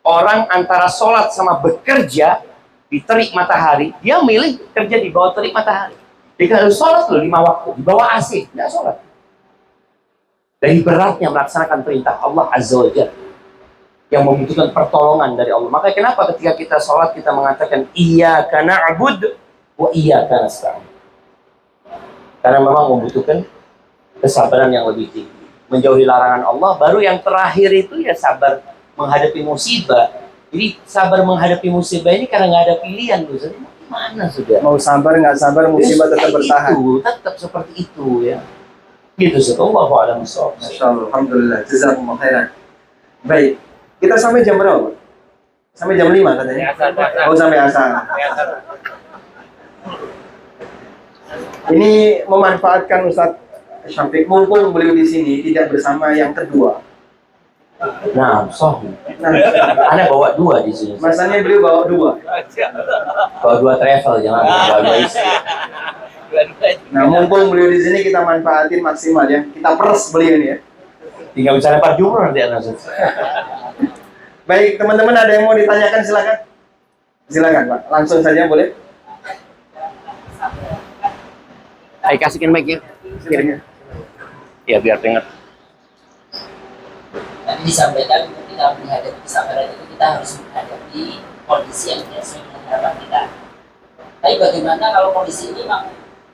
orang antara sholat sama bekerja di terik matahari, dia milih kerja di bawah terik matahari. Dia harus sholat loh 5 waktu, di bawah AC, nggak sholat. Dari beratnya melaksanakan perintah Allah Azza wa Jalla yang membutuhkan pertolongan dari Allah. Maka kenapa ketika kita sholat kita mengatakan iyyaka na'budu wa iyyaka nasta'in? Karena memang membutuhkan kesabaran yang lebih tinggi. Menjauhi larangan Allah, baru yang terakhir itu ya sabar menghadapi musibah. Jadi sabar menghadapi musibah ini karena nggak ada pilihan tuh. Jadi gimana sudah? Mau sabar nggak sabar, musibah tetap bertahan. Itu, tetap seperti itu ya. Gitu Allahu a'lam bishawab. Masya Allah, alhamdulillah, jazakumullah khairan. Baik, kita sampai jam berapa? Sampai jam 5 katanya. Oh, sampai asar. Ini memanfaatkan Ustadz Syafiq, mumpung beliau di sini tidak bersama yang kedua. Nah, sorry. Nah, Anda bawa 2 di sini. masanya beliau bawa 2. Bawa 2 travel, jangan bawa 2 isi. Nah, mumpung beliau di sini kita manfaatin maksimal ya. Kita peres beliau ini ya. Tinggal bisa lempar jumroh nanti Anda. Baik, teman-teman ada yang mau ditanyakan silakan. Silakan Pak, langsung saja boleh. Ayo kasihkan mic ya. Ya biar dengar. Tadi disampaikan ketika menghadapi kesabaran itu kita harus menghadapi kondisi yang tidak sesuai dengan harapan kita. Tapi bagaimana kalau kondisi ini memang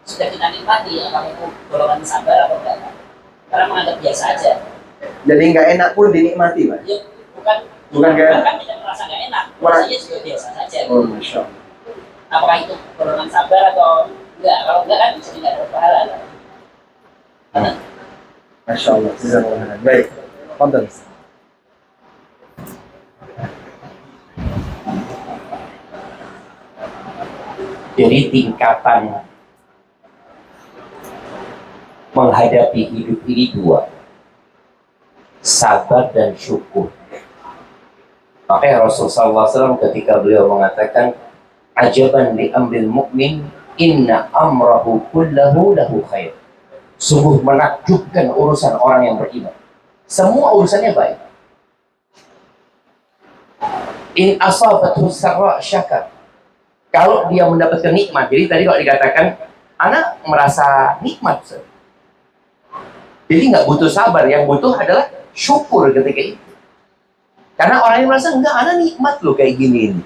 sudah kita nikmati, apakah itu golongan sabar atau enggak. Karena menganggap biasa aja. Jadi nggak enak pun dinikmati, Pak. Ya, bukan Bukan nggak enak. bahkan tidak merasa nggak enak, rasanya juga biasa saja. Oh, Masya Allah. Apakah itu golongan sabar atau enggak? Kalau enggak kan jadi nggak dapat pahala. Masya Allah. Jazakallah khairan. Baik. Fadal. Jadi tingkatan menghadapi hidup ini dua, sabar dan syukur. Makanya Rasulullah SAW ketika beliau mengatakan, ajaban li amril mu'min, inna amrahu kullahu lahu khair. Sungguh menakjubkan urusan orang yang beriman. Semua urusannya baik. In asabathu sarra syakar. Kalau dia mendapatkan nikmat, jadi tadi kalau dikatakan, anak merasa nikmat. Jadi nggak butuh sabar, yang butuh adalah syukur ketika itu. Karena orang yang merasa, enggak, anak nikmat loh kayak gini ini.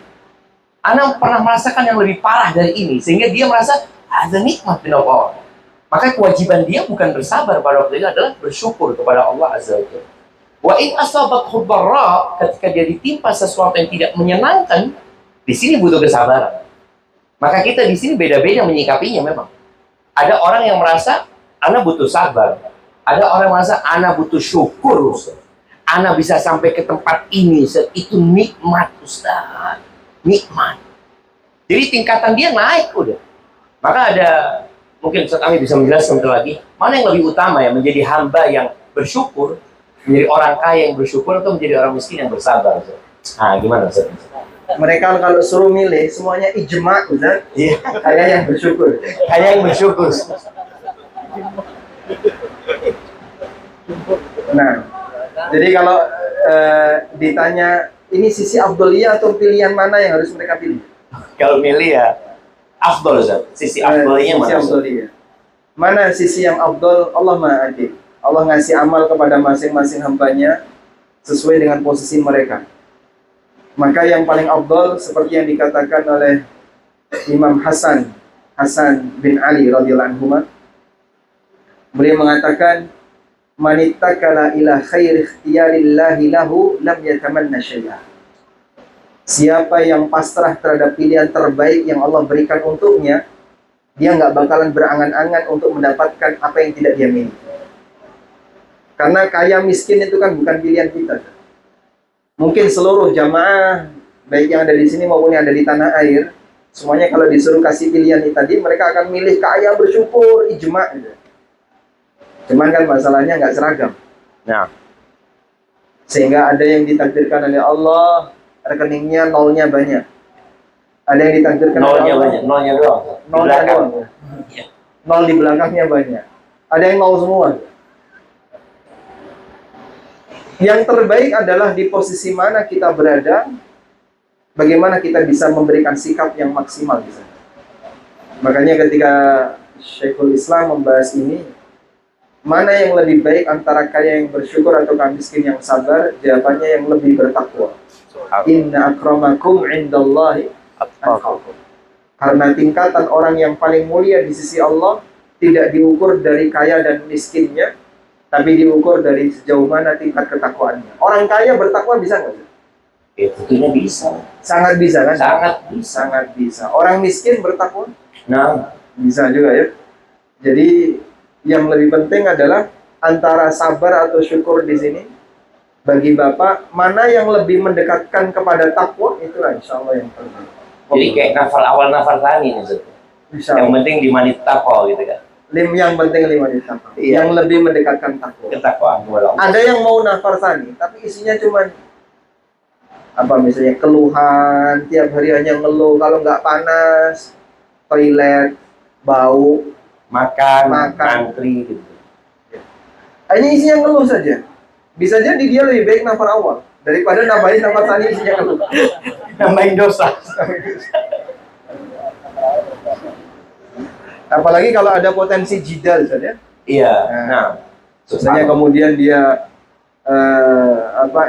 Anak pernah merasakan yang lebih parah dari ini, sehingga dia merasa ada nikmat di Allah. Maka kewajiban dia bukan bersabar pada waktu itu, adalah bersyukur kepada Allah Azza wa Jalla. Wa in asabathu dharra, ketika dia ditimpa sesuatu yang tidak menyenangkan, di sini butuh kesabaran. Maka kita di sini beda-beda menyikapinya memang. Ada orang yang merasa anak butuh sabar. Ada orang yang merasa anak butuh syukur, Ustaz. Anak bisa sampai ke tempat ini, Ustaz. Itu nikmat, Ustaz. Nikmat. Jadi tingkatan dia naik udah. Maka ada, mungkin Ustaz Ami bisa menjelaskan lagi, mana yang lebih utama ya, menjadi hamba yang bersyukur, menjadi orang kaya yang bersyukur, atau menjadi orang miskin yang bersabar, Ustaz? Nah, gimana, Ustaz? Mereka kalau suruh milih semuanya ijma, Ustaz. Iya. Kayak yang bersyukur. Kayak yang bersyukur. Nah, jadi kalau ditanya ini sisi afdoliyah atau pilihan mana yang harus mereka pilih? Kalau milih ya afdol, Ustaz. Sisi afdolnya Sisi mana, Ustaz? afdoliyah. Mana sisi yang afdol? Allah Maha Adil. Allah ngasih amal kepada masing-masing hambanya sesuai dengan posisi mereka. Maka yang paling afdal seperti yang dikatakan oleh Imam Hasan bin Ali radhiyallahu anhu, beliau mengatakan, manittakala ila khair ikhtiyarillahi lahu lam yatamanna syai'a. Siapa yang pasrah terhadap pilihan terbaik yang Allah berikan untuknya, dia nggak bakalan berangan-angan untuk mendapatkan apa yang tidak dia miliki. Karena kaya miskin itu kan bukan pilihan kita. Mungkin seluruh jamaah, baik yang ada di sini maupun yang ada di tanah air, semuanya kalau disuruh kasih pilihan itu tadi, mereka akan milih kaya bersyukur, ijma gitu. Cuman kan masalahnya nggak seragam. Nah, Sehingga ada yang ditakdirkan oleh Allah, rekeningnya nolnya banyak. Ada yang ditakdirkan oleh nolnya Allah, banyak, nolnya doang. Di nolnya belakang. doang. Iya. Nol di belakangnya banyak. Ada yang nol semua. Yang terbaik adalah di posisi mana kita berada, bagaimana kita bisa memberikan sikap yang maksimal di sana. Makanya ketika Syekhul Islam membahas ini, mana yang lebih baik antara kaya yang bersyukur atau miskin yang sabar, jawabannya yang lebih bertakwa. Inna akramakum indallahi atqakum. Karena tingkatan orang yang paling mulia di sisi Allah tidak diukur dari kaya dan miskinnya, tapi diukur dari sejauh mana tingkat ketakwaannya. Orang kaya bertakwa bisa nggak? Ya, tentunya bisa. Sangat bisa kan? Sangat bisa. Sangat bisa. Orang miskin bertakwa Nah, bisa juga ya. Jadi yang lebih penting adalah antara sabar atau syukur di sini. Bagi Bapak, mana yang lebih mendekatkan kepada takwa, itulah insya Allah yang terbaik. jadi kayak nafal awal nafal tani nih, Ustaz. Insya Yang Allah. penting di manitaqwa gitu kan. Yang penting 5 takwa. Iya. Yang lebih mendekatkan takwa. Ketakwaan kepada Allah. Ada yang mau nafar tani, tapi isinya cuma apa misalnya keluhan, tiap hari hanya ngeluh kalau nggak panas, toilet, bau. Makan, Makan. antri gitu. Ini isinya ngeluh saja. Bisa jadi dia lebih baik nafar awal daripada nambahin nafar tani isinya ngeluh. Nambahin dosa. Apalagi kalau ada potensi jidal saja. Iya. Nah, Misalnya kemudian dia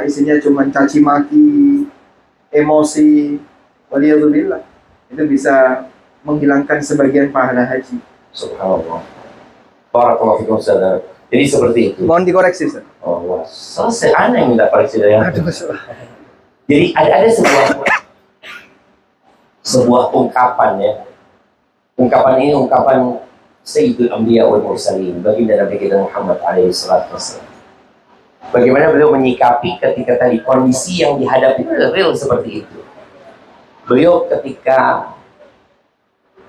isinya cuma caci maki, emosi, waliyadzubillah. Itu bisa menghilangkan sebagian pahala haji. Subhanallah. Barakallahu fikum Ustaz. Jadi seperti itu. Mohon dikoreksi, Ustaz. Oh, wah. Selesai aneh yang minta koreksi dari aku. Aduh, Ustaz. Jadi ada sebuah ungkapan ya. Ungkapan ini ungkapan Sayyidul Anbiya wal Mursalin, baginda Nabi kita Muhammad alaihi salatu wasallam. Bagaimana beliau menyikapi ketika tadi kondisi yang dihadapi real seperti itu. Beliau ketika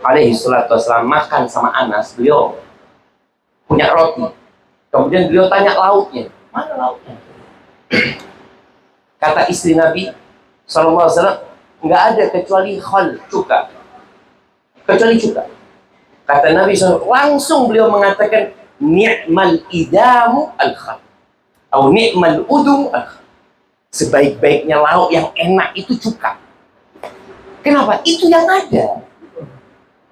alaihi salatu wasallam makan sama Anas, beliau punya roti. Kemudian beliau tanya lauknya, mana lauknya? Kata istri Nabi sallallahu alaihi wasallam, nggak ada kecuali khal, cuka. Kecuali cuka. Kata Nabi SAW, langsung beliau mengatakan, ni'mal idamu al-khal. Atau ni'mal udum al-khal. Sebaik-baiknya lauk yang enak itu cuka. Kenapa? Itu yang ada.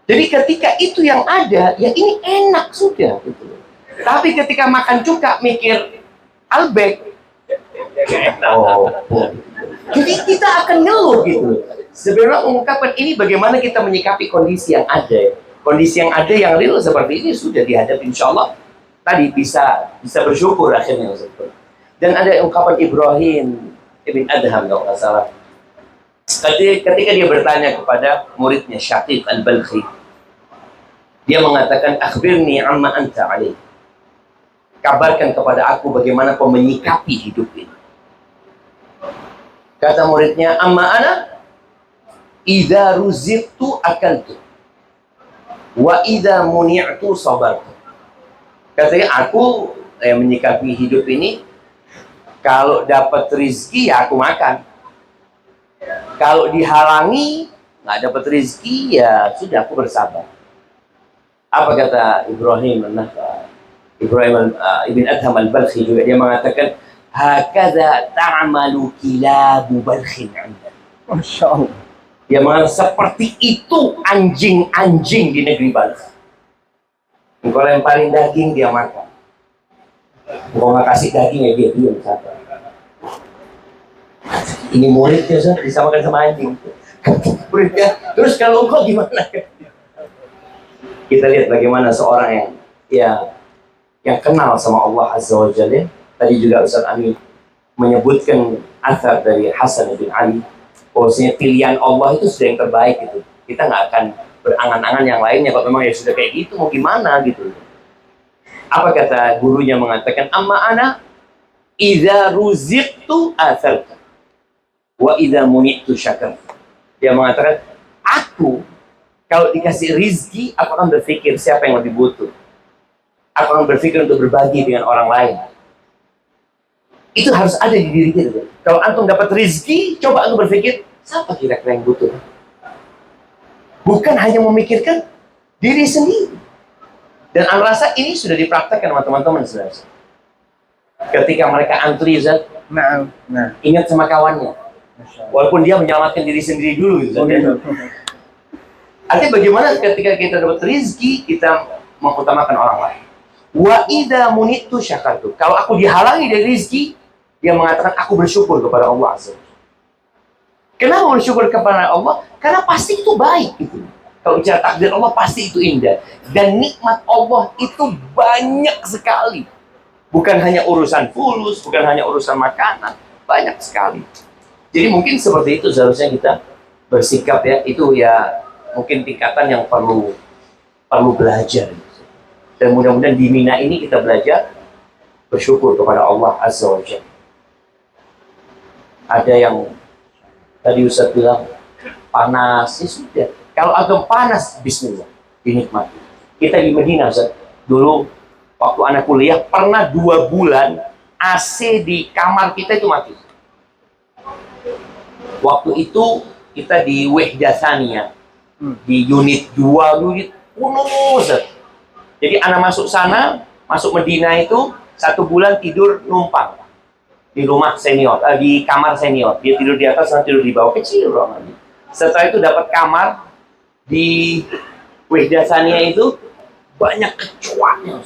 Jadi ketika itu yang ada, ya ini enak sudah. Gitu. Tapi ketika makan cuka, mikir albek. Oh. Jadi kita akan ngeluh gitu. Sebenarnya ungkapan ini bagaimana kita menyikapi kondisi yang ada. Kondisi yang ada yang real seperti ini sudah dihadapi, insya Allah tadi bisa bersyukur akhirnya. Dan ada ungkapan Ibrahim ibn Adham kalau nggak salah. Ketika dia bertanya kepada muridnya Syaqiq al-Balkhi, dia mengatakan, akhbirni amma anta alaih. Kabarkan kepada aku bagaimana kau menyikapi hidup ini. Kata muridnya, amma ana idza ruziqtu akaltu wa idza muni'tu sabartu. Katanya aku menyikapi hidup ini, kalau dapat rezeki ya aku makan. Kalau dihalangi nggak dapat rezeki ya sudah aku bersabar. Apa kata Ibrahim ibn Adham al-Balkhi juga, dia mengatakan hakadha ta'malu kilabu balkhin 'inda. Masya Allah. Dia mengatakan seperti itu anjing-anjing di negeri Balkh. Engkau lemparin daging, dia makan. Engkau nggak kasih daging, ya dia diam. Ini muridnya, disamakan sama anjing. Muridnya, terus kalau engkau gimana? Kita lihat bagaimana seorang yang kenal sama Allah Azza wa Jalla. Tadi juga Ustaz Amin menyebutkan athar dari Hasan bin Ali. Bahwasanya pilihan Allah itu sudah yang terbaik gitu. Kita nggak akan berangan-angan yang lainnya. Kalau memang ya sudah kayak gitu, mau gimana gitu. Apa kata gurunya mengatakan, amma ana idza ruziqtu athartu wa idza muni'tu syakartu. Dia mengatakan, aku kalau dikasih rizki, aku akan berpikir siapa yang lebih butuh. Aku akan berpikir untuk berbagi dengan orang lain. Itu harus ada di diri kita. Kalau antum dapat rezeki, coba antum berpikir, siapa kira-kira yang butuh? Bukan hanya memikirkan diri sendiri. Dan Anda rasa ini sudah dipraktekkan sama teman-teman saudara. Ketika mereka antri, Nah. ingat sama kawannya. Walaupun dia menyelamatkan diri sendiri dulu. Gitu, artinya bagaimana ketika kita dapat rezeki, kita mengutamakan orang lain. Wa idza munitu syakartu. Kalau aku dihalangi dari rezeki, dia mengatakan aku bersyukur kepada Allah Azza. Kenapa bersyukur kepada Allah? Karena pasti itu baik gitu. Kalau bicara takdir Allah pasti itu indah. Dan nikmat Allah itu banyak sekali. Bukan hanya urusan fulus, bukan hanya urusan makanan, banyak sekali. Jadi mungkin seperti itu seharusnya kita bersikap ya. Itu ya mungkin tingkatan yang perlu belajar. Dan mudah-mudahan di Mina ini kita belajar bersyukur kepada Allah Azza wa Jalla. Ada yang tadi Ustaz bilang panas, ya sudah. Kalau agak panas, bismillah, dinikmati. Kita di Medina, Ustaz, dulu waktu anak kuliah pernah 2 bulan AC di kamar kita itu mati. Waktu itu kita di Wahdah Tsaniyah, di unit 2, unit penuh, Ustaz. Jadi anak masuk sana, masuk Medina itu 1 bulan tidur numpang di rumah senior, di kamar senior. Dia tidur di atas, nanti tidur di bawah, kecil ruangannya. Setelah itu dapat kamar di Wahdah Tsaniyah itu banyak kecoanya.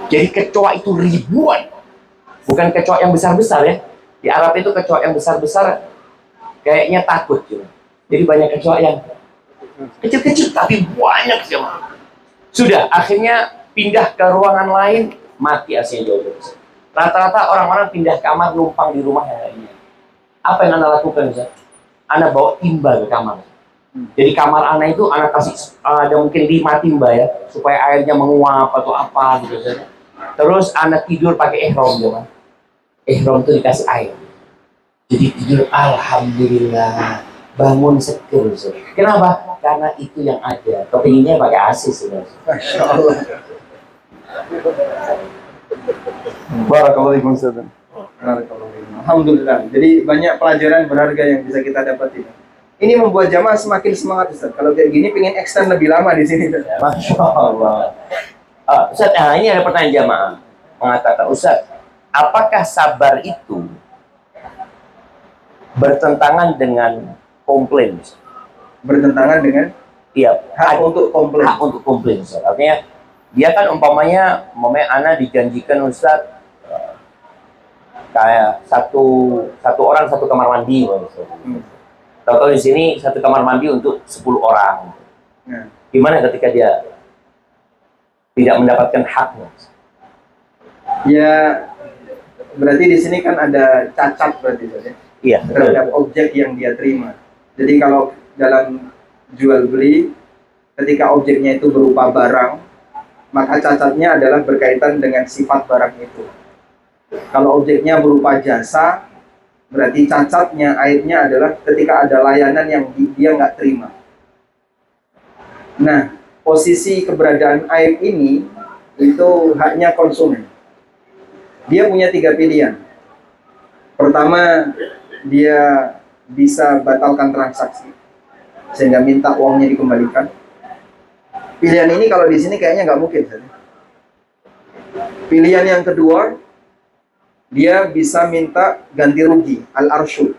Jadi kecoa itu ribuan, bukan kecoa yang besar-besar ya. Di Arab itu kecoa yang besar-besar kayaknya takut gitu. Jadi banyak kecoa yang kecil-kecil tapi banyak sih. Sudah, akhirnya pindah ke ruangan lain, mati AC jauh. Rata-rata orang-orang pindah kamar numpang di rumah yang lainnya. Apa yang Anda lakukan, Ustaz? Anda bawa timba ke kamar. Jadi kamar Anda itu Anda kasih ada mungkin 5 timba ya, supaya airnya menguap atau apa gitu, Ustaz. Terus Anda tidur pakai ihram, ya. Ihram itu dikasih air. Jadi tidur alhamdulillah, bangun seger. Ustaz. Kenapa? Karena itu yang ada. Kepinginnya pakai AC, Ustaz. Masya Allah. Barakallahu fiikum, Ustaz. Barakallahu fiikum. Alhamdulillah. Jadi banyak pelajaran berharga yang bisa kita dapat ini. Ini membuat jamaah semakin semangat, Ustaz. Kalau kayak gini pengen extend lebih lama di sini, Ustaz. Masya Allah. Ustaz, ini ada pertanyaan jamaah mengatakan, Ustaz, apakah sabar itu bertentangan dengan komplain? Bertentangan dengan Iya, hak untuk komplain. hak untuk komplain, Ustaz. Artinya dia kan umpamanya Ana dijanjikan, Ustaz, kayak satu orang satu kamar mandi, Ustaz. Tahu-tahu di sini satu kamar mandi untuk 10 orang. Nah, Gimana ketika dia tidak mendapatkan haknya? ya berarti di sini kan ada cacat berarti, Ustaz, ya, Iya, terhadap objek yang dia terima. Jadi kalau dalam jual beli, ketika objeknya itu berupa barang, maka cacatnya adalah berkaitan dengan sifat barang itu. Kalau objeknya berupa jasa, berarti cacatnya, aibnya adalah ketika ada layanan yang dia nggak terima. Nah, posisi keberadaan aib ini itu haknya konsumen. Dia punya 3 pilihan. Pertama, dia bisa batalkan transaksi sehingga minta uangnya dikembalikan. Pilihan ini kalau di sini kayaknya nggak mungkin. Pilihan yang kedua, dia bisa minta ganti rugi, al-arsyud.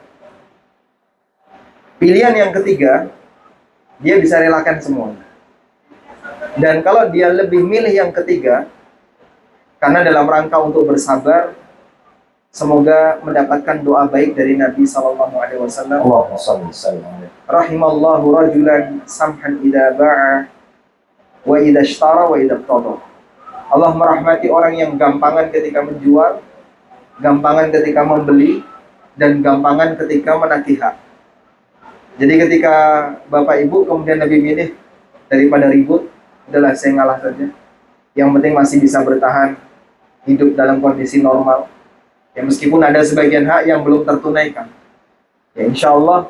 Pilihan yang ketiga, dia bisa relakan semuanya. Dan kalau dia lebih milih yang ketiga, karena dalam rangka untuk bersabar, semoga mendapatkan doa baik dari Nabi SAW. Allahumma shalli wa sallim. Rahimallahu rajulan samhan idza ba'a wa idza ishtara wa idza iqtada. Allah merahmati orang yang gampangan ketika menjual, gampangan ketika membeli, dan gampangan ketika menagih hak. Jadi ketika Bapak Ibu kemudian lebih milih daripada ribut, udahlah saya ngalah saja. Yang penting masih bisa bertahan hidup dalam kondisi normal. Ya meskipun ada sebagian hak yang belum tertunaikan. Ya insya Allah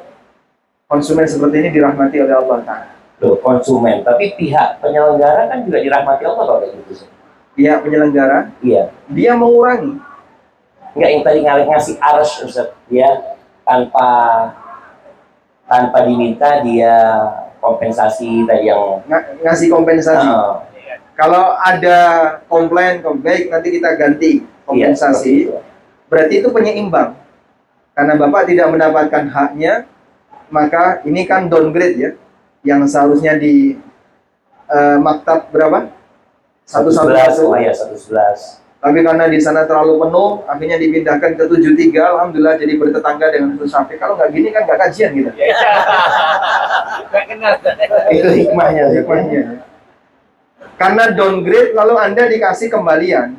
konsumen seperti ini dirahmati oleh Allah Ta'ala. Loh, konsumen, tapi pihak penyelenggara kan juga dirahmati Allah kalau kayak gitu. Pihak penyelenggara, Iya. dia mengurangi. Enggak yang tadi ngasih arus, Ustaz, dia tanpa diminta dia kompensasi tadi yang Ngasih kompensasi. Ah, Kalau ada komplain, baik nanti kita ganti kompensasi. iya, Berarti itu penyeimbang. Karena Bapak tidak mendapatkan haknya, maka ini kan downgrade ya. Yang seharusnya di maktab berapa? 111. Oh ya, 111. Tapi karena di sana terlalu penuh, akhirnya dipindahkan ke 73. Alhamdulillah jadi bertetangga dengan Ustaz Syafiq. Kalau nggak gini kan nggak kajian gitu. Nggak kenal. Itu hikmahnya. Hikmahnya. Karena downgrade lalu Anda dikasih kembalian.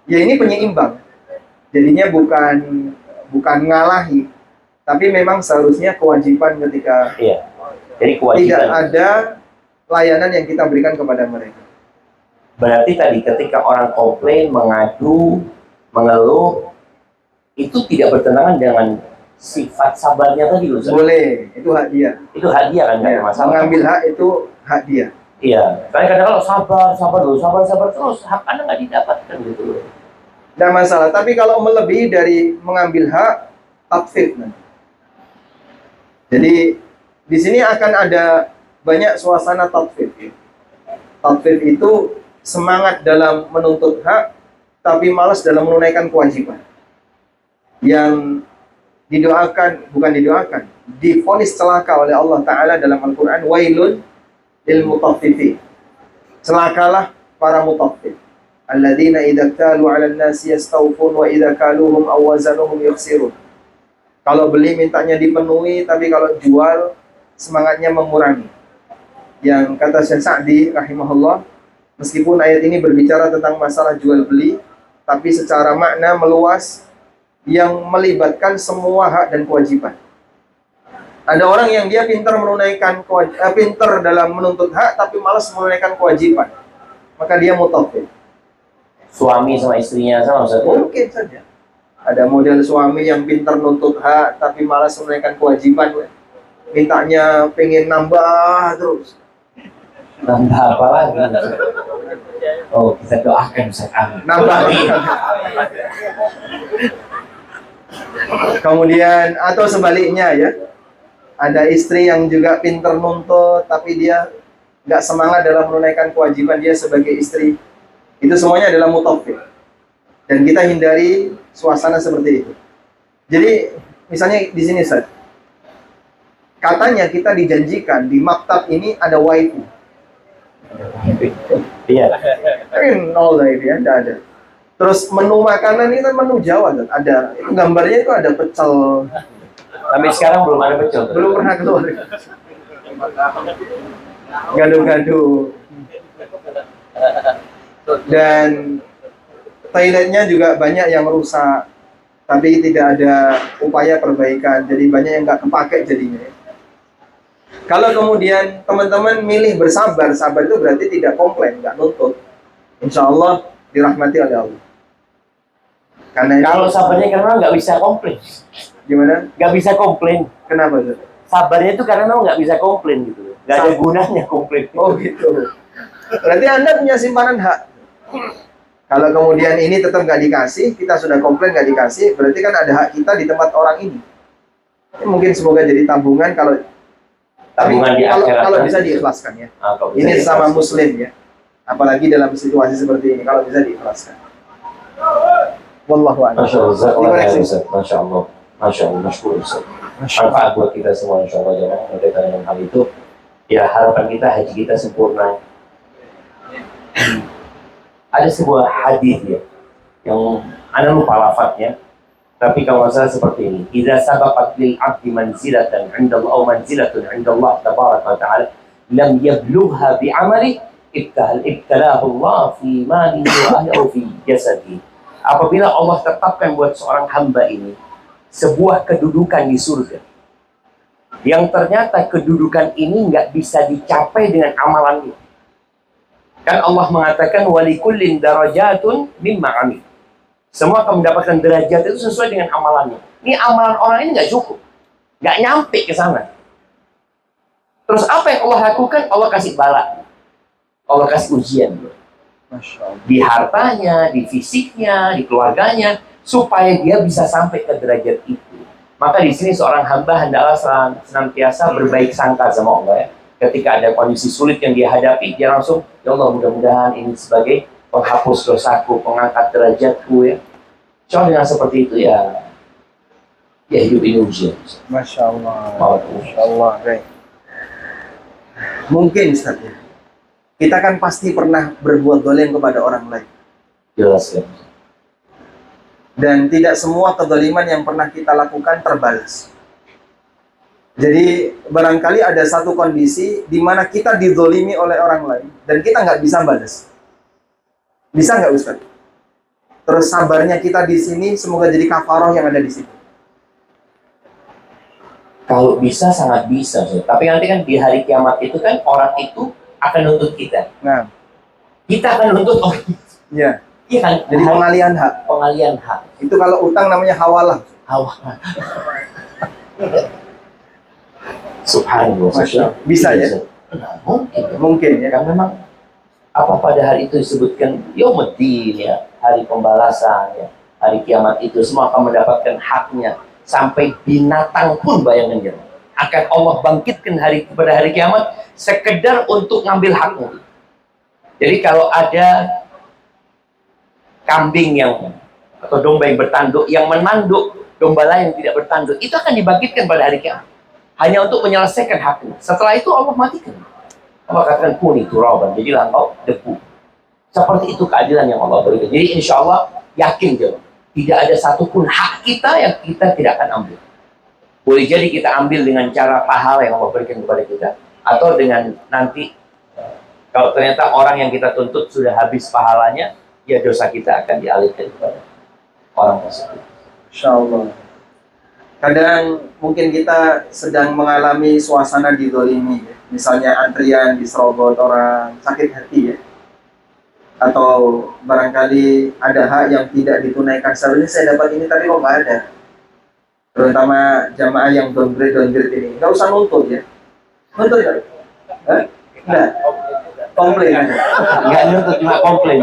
Ya ini penyeimbang. Jadinya bukan ngalahi, tapi memang seharusnya kewajiban ketika Iya. Jadi tidak kewajiban. ada layanan yang kita berikan kepada mereka. Berarti tadi ketika orang komplain, mengadu, mengeluh, itu tidak bertentangan dengan sifat sabarnya tadi, Ustaz. Boleh, itu hak dia. Itu hak dia kan, nggak Ya, ada masalah. mengambil hak itu hak dia. Iya. Karena kadang kalau sabar terus, hak Anda nggak didapatkan gitu. Tidak masalah. Tapi kalau melebihi dari mengambil hak, tatfid. Jadi di sini akan ada banyak suasana tatfid. Tatfid itu semangat dalam menuntut hak, tapi malas dalam menunaikan kewajiban. Yang bukan didoakan, divonis celaka oleh Allah Ta'ala dalam Al-Quran, wailun lil mutaffifin. Celakalah para mutaffif. Alladzina idza kalu 'alan nasi yastawfun wa idza kaluhum aw wazanuhum yukhsirun. Kalau beli mintanya dipenuhi, tapi kalau jual semangatnya mengurangi. Yang kata Syekh Sa'di rahimahullah, Meskipun ayat ini berbicara tentang masalah jual beli, tapi secara makna meluas yang melibatkan semua hak dan kewajiban. Ada orang yang dia pintar pintar dalam menuntut hak tapi malas menunaikan kewajiban. Maka dia mutafid. Suami sama istrinya sama Ustaz. Mungkin saja. Ada model suami yang pintar nuntut hak tapi malas menunaikan kewajiban. Mintanya pengen nambah terus. Nambah apa lagi? Oh, kita doakan Ustaz. Amin. Nambah. Kemudian atau sebaliknya ya, ada istri yang juga pintar nuntut tapi dia nggak semangat dalam menunaikan kewajiban dia sebagai istri. Itu semuanya adalah mutafid. Dan kita hindari suasana seperti itu. Jadi misalnya di sini Ustaz, katanya kita dijanjikan di maktab ini ada waifu. Iya. Tapi nol lah itu ya, tidak ada. Terus menu makanan ini kan menu Jawa Ustaz. Ada, itu gambarnya itu ada pecel. Sampai sekarang belum ada pecel. Belum pernah keluar. Gaduh-gaduh. Dan toiletnya juga banyak yang rusak, tapi tidak ada upaya perbaikan. Jadi banyak yang nggak kepake jadinya. Kalau kemudian teman-teman milih bersabar, sabar itu berarti tidak komplain, nggak nuntut. Insya Allah dirahmati oleh Allah. Karena Kalau sabarnya karena nggak bisa komplain. gimana? Nggak bisa komplain. Kenapa Ustaz? Sabarnya itu karena memang nggak bisa komplain gitu. Nggak ada gunanya komplain. Oh gitu. Berarti Anda punya simpanan hak. Kalau kemudian ini tetap nggak dikasih, kita sudah komplain nggak dikasih, berarti kan ada hak kita di tempat orang ini. Ini mungkin semoga jadi tabungan kalau Tabungan di akhirat kalau nanti. bisa diikhlaskan ya. Kalau bisa Ini sama diikhlaskan. muslim ya. Apalagi dalam situasi seperti ini kalau bisa diikhlaskan. Wallahu a'lam. Masya Allah, Dikoreksi. Ustaz. Masya Allah, Masya Allah, Masykur Ustaz. Manfaat buat kita semua Insya Allah jangan berkaitan dengan hal itu. Ya harapan kita haji kita sempurna. Ada sebuah hadis ya yang Anda lupa lafadznya, tapi kalau nggak salah seperti ini: "Idza sabaqat lil 'abdi manzilatan 'inda Allah aw manzilatun 'inda Allah tabaraka wa ta'ala lam yablugha bi 'amali ibtalahu Allah fi malihi wa ahlihi fi jasadihi." Apabila Allah tetapkan buat seorang hamba ini sebuah kedudukan di surga, yang ternyata kedudukan ini nggak bisa dicapai dengan amalannya. Kan Allah mengatakan walikullin darajatun mimma amil. Semua akan mendapatkan derajat itu sesuai dengan amalannya. Ini amalan orang ini nggak cukup, nggak nyampe ke sana. Terus apa yang Allah lakukan? Allah kasih bala, Allah kasih ujian. Masya Allah. Di hartanya, di fisiknya, di keluarganya, supaya dia bisa sampai ke derajat itu. Maka di sini seorang hamba hendaklah senantiasa berbaik sangka sama Allah ya. Ketika ada kondisi sulit yang dia hadapi, dia langsung, ya Allah mudah-mudahan ini sebagai penghapus dosaku, pengangkat derajatku ya. Cuma dengan seperti itu ya hidup ini ujian. Masya Allah. Maaf. Masya Allah. Baik. Mungkin Ustaz ya, kita kan pasti pernah berbuat dolim kepada orang lain. Jelas ya. Dan tidak semua kezaliman yang pernah kita lakukan terbalas. Jadi barangkali ada satu kondisi di mana kita dizolimi oleh orang lain dan kita nggak bisa balas. Bisa nggak Ustaz? Terus sabarnya kita di sini semoga jadi kafaroh yang ada di sini. Kalau bisa sangat bisa. Ustaz. Tapi nanti kan di hari kiamat itu kan orang itu akan nuntut kita. Nah, Kita akan nuntut orang itu. ya. Iya kan? Jadi pengalian hak. pengalian hak. Itu kalau utang namanya hawalah. Awal. Subhanallah. Masya Allah. Bisa ya? Nah, mungkin. Mungkin ya. Kan memang apa pada hari itu disebutkan Yaumuddin ya, hari pembalasan ya, hari kiamat itu semua akan mendapatkan haknya, sampai binatang pun bayangkan ya akan Allah bangkitkan pada hari kiamat sekedar untuk ngambil haknya. Jadi kalau ada kambing yang atau domba yang bertanduk yang menanduk domba lain yang tidak bertanduk, itu akan dibangkitkan pada hari kiamat hanya untuk menyelesaikan haknya. Setelah itu Allah matikan. Allah katakan kuni turaban, jadilah engkau debu. Seperti itu keadilan yang Allah berikan. Jadi insya Allah yakin jemaah, tidak ada satupun hak kita yang kita tidak akan ambil. Boleh jadi kita ambil dengan cara pahala yang Allah berikan kepada kita, atau dengan nanti Kalau ternyata orang yang kita tuntut sudah habis pahalanya, ya dosa kita akan dialihkan kepada orang tersebut. Insya Allah. Kadang mungkin kita sedang mengalami suasana dizolimi, ya. Misalnya antrian diserobot orang, sakit hati ya. Atau barangkali ada hak yang tidak ditunaikan. Seharusnya saya dapat ini tapi kok nggak ada. Terutama jamaah yang downgrade ini. Nggak usah nuntut ya. Nuntut nggak? Hah? Nggak. Komplain aja. Nggak nuntut, cuma komplain.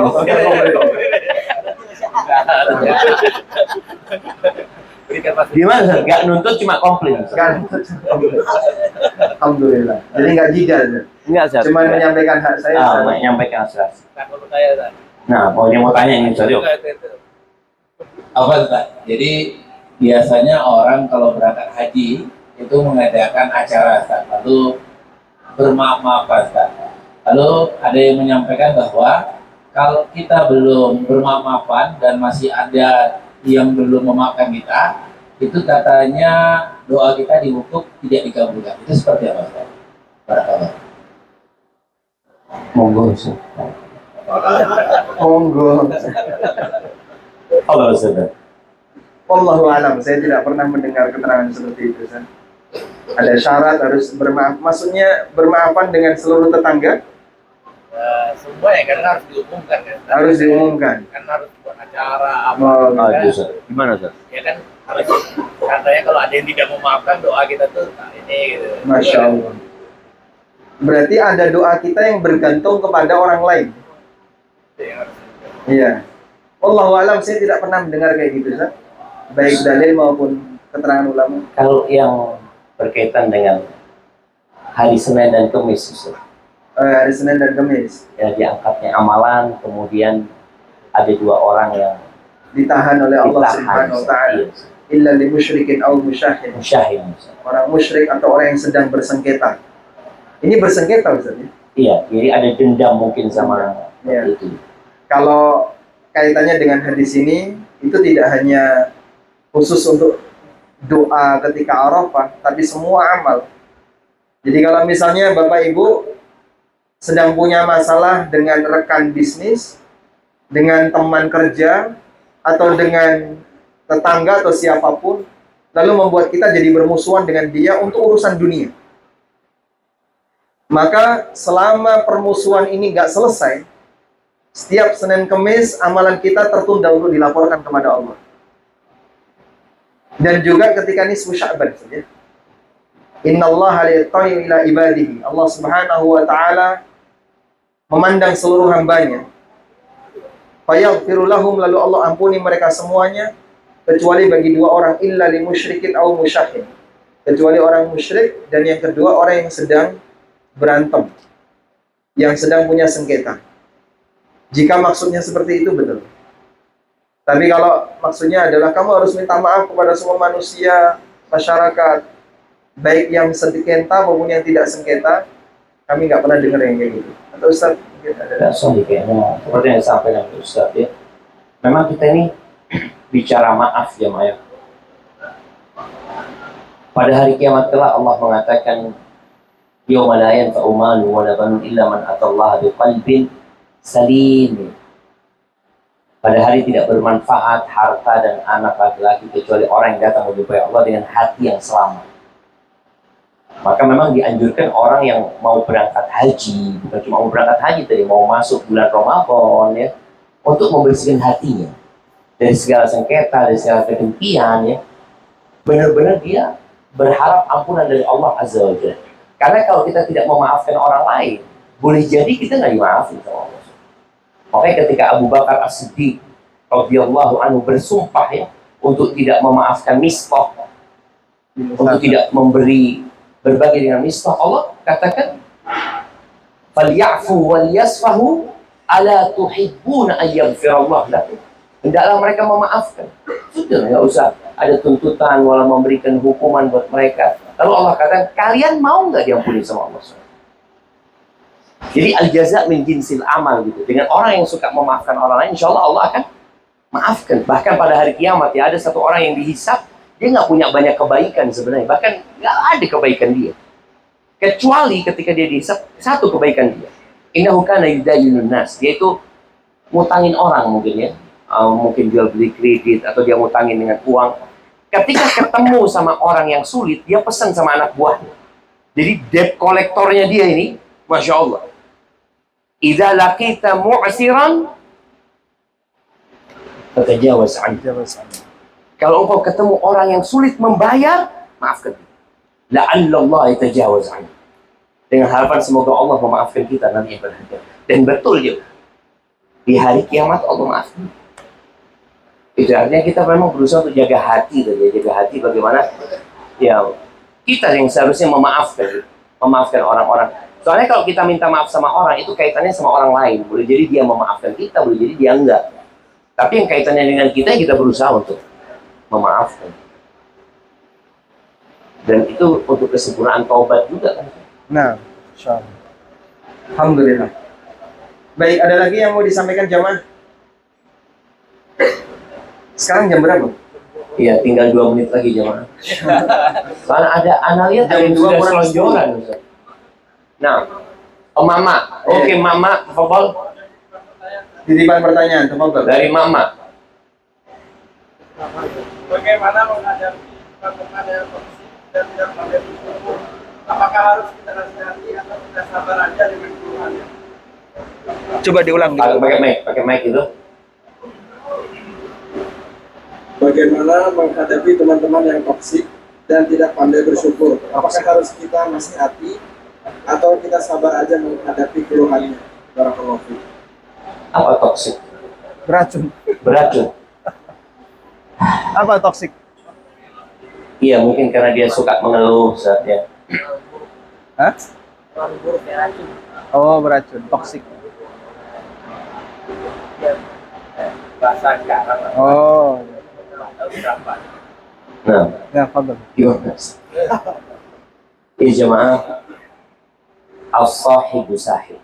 Gimana Ustaz? Nggak nuntut, cuma komplain. Kan? Alhamdulillah. Jadi nggak jidal. Ya. Enggak Ustaz. Cuma menyampaikan hak saya. Menyampaikan aspirasi. Nah, mau yang mau tanya ini Ustaz, yuk. Apa Ustaz? Jadi biasanya orang kalau berangkat haji itu mengadakan acara Ustaz, lalu bermaaf-maafan Ustaz. Lalu ada yang menyampaikan bahwa kalau kita belum bermaaf-maafan dan masih ada yang belum memaafkan kita, itu katanya doa kita di wukuf tidak dikabulkan. Itu seperti apa Ustaz? Barakallah. Monggo Ustaz. Monggo. Allah Ustaz. Wallahu alam. Saya tidak pernah mendengar keterangan seperti itu. San. Ada syarat harus bermaaf. Maksudnya bermaafan dengan seluruh tetangga? Semua ya kan harus diumumkan kan? Harus diumumkan. Kan harus buat acara Oh, Ustaz. Gimana Ustaz? ya kan harus katanya kalau ada yang tidak memaafkan doa kita tuh nah ini gitu. Masya Allah. Berarti ada doa kita yang bergantung kepada orang lain. Itu yang harus. Iya. Wallahu alam. Saya tidak pernah mendengar kayak gitu, San. Baik dalil maupun keterangan ulama. Kalau yang berkaitan dengan hari Senin dan Kamis Ustaz, Hari Senin dan Kamis ya diangkatnya amalan, kemudian ada dua orang yang ditahan oleh Allah ditahan, Subhanahu wa Ustaz. taala. Iya, Ustaz. Illa li musyrikin aw musyahin. Musyahid Ustaz. Orang musyrik atau orang yang sedang bersengketa. Ini bersengketa Ustaz ya? Iya, jadi ada dendam mungkin sama Iya. itu. Kalau kaitannya dengan hadis ini, itu tidak hanya khusus untuk doa ketika Arafah, tapi semua amal. Jadi kalau misalnya Bapak Ibu sedang punya masalah dengan rekan bisnis, dengan teman kerja, atau dengan tetangga atau siapapun, lalu membuat kita jadi bermusuhan dengan dia untuk urusan dunia. Maka selama permusuhan ini nggak selesai, setiap Senin Kemis amalan kita tertunda untuk dilaporkan kepada Allah. Dan juga ketika nisfu Sya'ban saja. Innallaha la yattali'u ila ibadihi. Allah Subhanahu wa taala memandang seluruh hambanya. Fayaghfiru lahum, lalu Allah ampuni mereka semuanya kecuali bagi dua orang, illa li musyrikin aw musyahin. Kecuali orang musyrik dan yang kedua orang yang sedang berantem, yang sedang punya sengketa. Jika maksudnya seperti itu betul. Tapi kalau maksudnya adalah kamu harus minta maaf kepada semua manusia, masyarakat, baik yang sengketa maupun yang tidak sengketa, kami nggak pernah dengar yang kayak gitu. Atau Ustaz mungkin ada. Tidak sulit kayaknya, seperti yang disampaikan Ustaz ya. Memang kita ini bicara maaf ya Maya. Pada hari kiamat kelak Allah mengatakan, yauma la yanfa'u malun wa la banun illa man atallaha biqalbin salim. Pada hari tidak bermanfaat harta dan anak laki-laki kecuali orang yang datang menjumpai Allah dengan hati yang selamat. Maka memang dianjurkan orang yang mau berangkat haji, bukan cuma mau berangkat haji tadi, mau masuk bulan Ramadan ya, untuk membersihkan hatinya dari segala sengketa, dari segala kedengkian ya. Benar-benar dia berharap ampunan dari Allah Azza wa Jalla. Karena kalau kita tidak memaafkan orang lain, boleh jadi kita nggak dimaafin sama Allah. Makanya ketika Abu Bakar As-Siddiq radhiyallahu anhu bersumpah ya untuk tidak memaafkan Mistah, untuk tidak berbagi dengan Mistah, Allah katakan, "Falyafu wal yasfahu ala tuhibbuna an yaghfirallahu lakum." Hendaklah mereka memaafkan. Sudah nggak usah ada tuntutan wala memberikan hukuman buat mereka. Lalu Allah katakan, kalian mau nggak diampuni sama Allah? Jadi al-jaza min jinsil amal gitu. Dengan orang yang suka memaafkan orang lain, insya Allah Allah akan maafkan. Bahkan pada hari kiamat ya ada satu orang yang dihisab, dia nggak punya banyak kebaikan sebenarnya. Bahkan nggak ada kebaikan dia. Kecuali ketika dia dihisab, satu kebaikan dia. Innahu kana yudayyinun nas. Dia itu ngutangin orang mungkin ya. Mungkin jual beli kredit atau dia ngutangin dengan uang. Ketika ketemu sama orang yang sulit, dia pesan sama anak buahnya. Jadi debt kolektornya dia ini, Masya Allah. Idza laqita mu'siran fatajawaz anhu. Kalau engkau ketemu orang yang sulit membayar, maafkan. La'allallah yatajawaz anhu. Dengan harapan semoga Allah memaafkan kita nanti yang berhadapan. Dan betul juga. Di hari kiamat Allah maafkan. Itu artinya kita memang berusaha untuk jaga hati. Jaga hati bagaimana ya kita yang seharusnya memaafkan orang-orang. Soalnya kalau kita minta maaf sama orang, itu kaitannya sama orang lain. Boleh jadi dia memaafkan kita, boleh jadi dia enggak. Tapi yang kaitannya dengan kita berusaha untuk memaafkan. Dan itu untuk kesempurnaan taubat juga kan. Nah, insyaallah. Alhamdulillah. Baik, ada lagi yang mau disampaikan jamaah? Sekarang jam berapa? Iya, tinggal 2 menit lagi jemaah. Soalnya ada analia Jam yang 2 sudah kurang selonjoran. Ustaz. Nah, Mama. Oke, Mama, tafadhol. Titipan pertanyaan, tafadhol. Dari Mama. Bagaimana menghadapi teman-teman yang toksik dan tidak pandai bersyukur? Apakah harus kita nasihati atau kita sabar aja dengan keluhannya? Coba diulang. Pakai mic itu. Bagaimana menghadapi teman-teman yang toksik dan tidak pandai bersyukur? Apakah harus kita nasihati atau kita sabar aja menghadapi keluhannya? Barakallahu fiik. Apa toksik? Beracun. Beracun. Apa toksik? Iya, mungkin karena dia suka mengeluh saat ya. Hah? Oh, beracun, toksik. Bahasa sekarang Oh, Nah, ya, fadhil. gimana? Ya jemaah, as-sahibu sahib.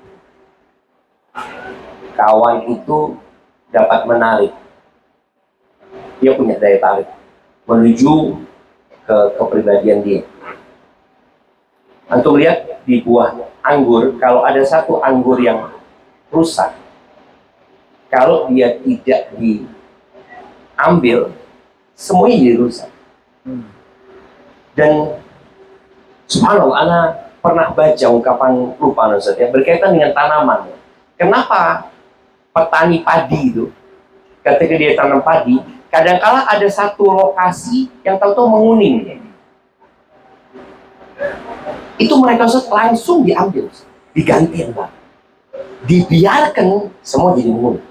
Kawan itu dapat menarik. Dia punya daya tarik menuju ke kepribadian dia. Antum lihat di buah anggur, kalau ada satu anggur yang rusak, kalau dia tidak diambil, semuanya jadi rusak. Dan subhanallah, ana pernah baca ungkapan lupa Ustaz ya, berkaitan dengan tanaman. Kenapa petani padi itu ketika dia tanam padi, kadangkala ada satu lokasi yang tahu-tahu menguning. Itu mereka Ustaz langsung diambil, diganti enggak. Dibiarkan semua jadi menguning.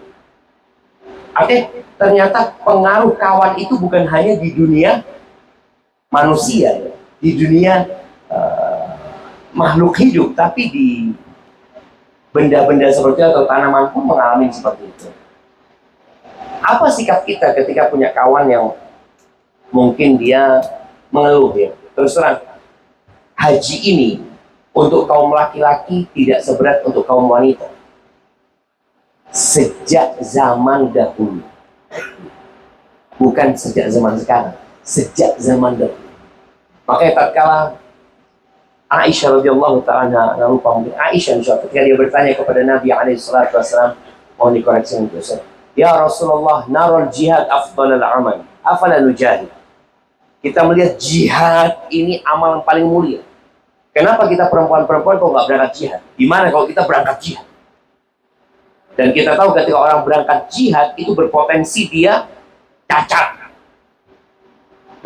Artinya ternyata pengaruh kawan itu bukan hanya di dunia manusia, ya, di dunia makhluk hidup, tapi di benda-benda seperti itu atau tanaman pun mengalami seperti itu. Apa sikap kita ketika punya kawan yang mungkin dia mengeluh ya? Terus terang, haji ini untuk kaum laki-laki tidak seberat untuk kaum wanita. Sejak zaman dahulu, bukan sejak zaman sekarang, sejak zaman dahulu. Makanya tatkala Aisyah radhiyallahu ta'ala, lupa mungkin Aisyah ketika dia bertanya kepada Nabi SAW, mohon dikoreksi untuk saya, ya Rasulullah, narul jihad afdalal amal, afala nujahid. Kita melihat jihad ini amal yang paling mulia. Kenapa kita perempuan-perempuan kok nggak berangkat jihad? Gimana kalau kita berangkat jihad? Dan kita tahu ketika orang berangkat jihad itu berpotensi dia cacat.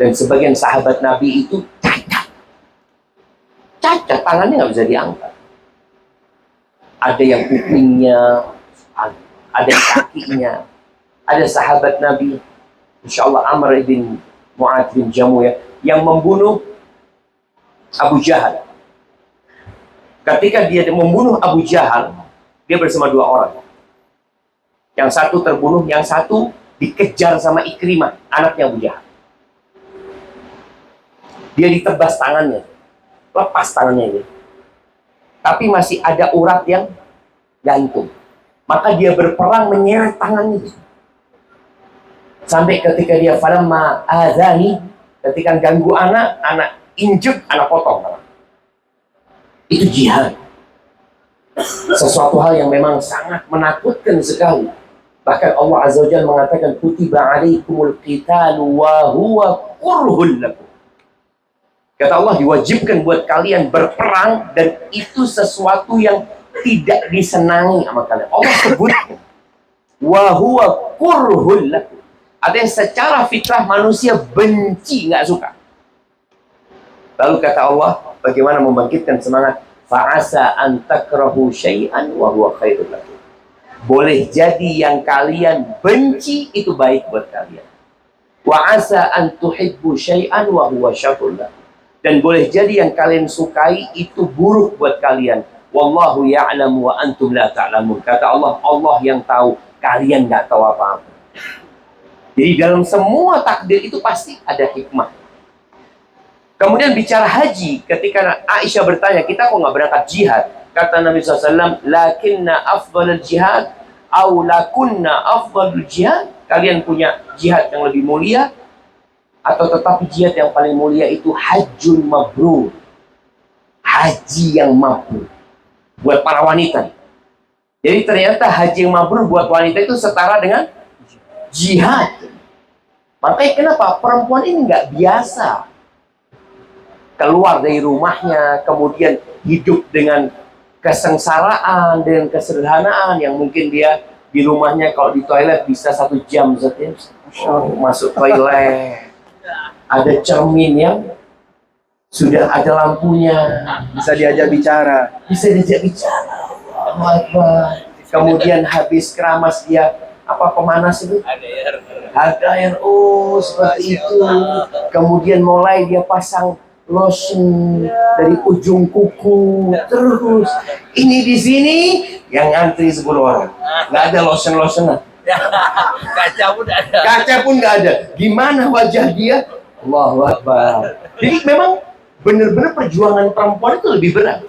Dan sebagian sahabat Nabi itu cacat. Cacat, tangannya nggak bisa diangkat. Ada yang kupingnya, ada yang kakinya. Ada sahabat Nabi, Insya Allah Amr bin Mu'ad bin Jamu ya, yang membunuh Abu Jahal. Ketika dia membunuh Abu Jahal, dia bersama 2 orang. Yang satu terbunuh, yang satu dikejar sama Ikrimah, anaknya Abu Jahal. Dia ditebas tangannya, lepas tangannya ini. Tapi masih ada urat yang gantung. Maka dia berperang menyeret tangannya. Sampai ketika dia falamma azani, ketika ganggu anak injek, anak potong. Itu jihad. sesuatu hal yang memang sangat menakutkan sekali. Bahkan Allah Azza wa Jalla mengatakan kutiba alaikumul qitalu wa huwa kurhun lakum. Kata Allah, diwajibkan buat kalian berperang dan itu sesuatu yang tidak disenangi sama kalian. Allah sebut wa huwa kurhun lakum. Ada yang secara fitrah manusia benci, nggak suka. Lalu kata Allah, bagaimana membangkitkan semangat? Fa'asa an takrahu syai'an wa huwa khairul lakum. Boleh jadi yang kalian benci itu baik buat kalian. Wa asa an tuhibbu syai'an wa huwa syarrul lakum. Dan boleh jadi yang kalian sukai itu buruk buat kalian. Wallahu ya'lamu wa antum la ta'lamun. Kata Allah, Allah yang tahu, kalian nggak tahu apa-apa. Jadi dalam semua takdir itu pasti ada hikmah. Kemudian bicara haji, ketika Aisyah bertanya, kita kok nggak berangkat jihad? Kata Nabi SAW, lakinna afdalul jihad, aw lakunna afdalul jihad. Kalian punya jihad yang lebih mulia, atau tetapi jihad yang paling mulia itu hajjun mabrur. Haji yang mabrur. Buat para wanita. Jadi ternyata haji yang mabrur buat wanita itu setara dengan jihad. Makanya kenapa perempuan ini nggak biasa keluar dari rumahnya, kemudian hidup dengan kesengsaraan, dengan kesederhanaan yang mungkin dia di rumahnya kalau di toilet bisa 1 jam saja masuk toilet, ada cermin yang sudah ada lampunya, Bisa diajak bicara. Kemudian habis keramas dia pemanas itu? Ada air. Oh, seperti itu. Kemudian mulai dia pasang lotion dari ujung kuku terus. Ini di sini yang ngantri 10 orang. Nggak ada lotion-lotionan. Kaca pun nggak ada. Gimana wajah dia? Allahu Akbar. Jadi memang benar-benar perjuangan perempuan itu lebih berat.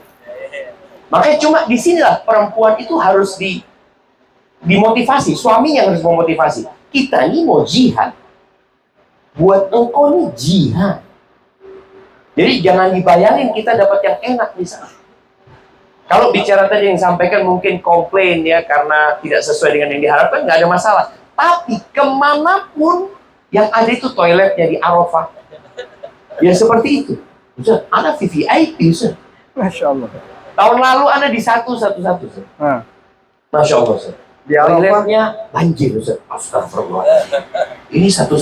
Makanya cuma di sinilah perempuan itu harus dimotivasi. Suaminya harus memotivasi. Kita ini mau jihad. Buat engkau ini jihad. Jadi jangan dibayangin kita dapat yang enak di sana. Kalau bicara tadi yang sampaikan mungkin komplain ya karena tidak sesuai dengan yang diharapkan, nggak ada masalah. Tapi kemanapun yang ada itu toiletnya di Arafah. Ya seperti itu. Ustaz, ada VVIP Ustaz. Masya Allah. Tahun lalu ada di satu. Masya Allah Ustaz. Di Arafah. Toiletnya banjir Ustaz. Astagfirullah. Ini satu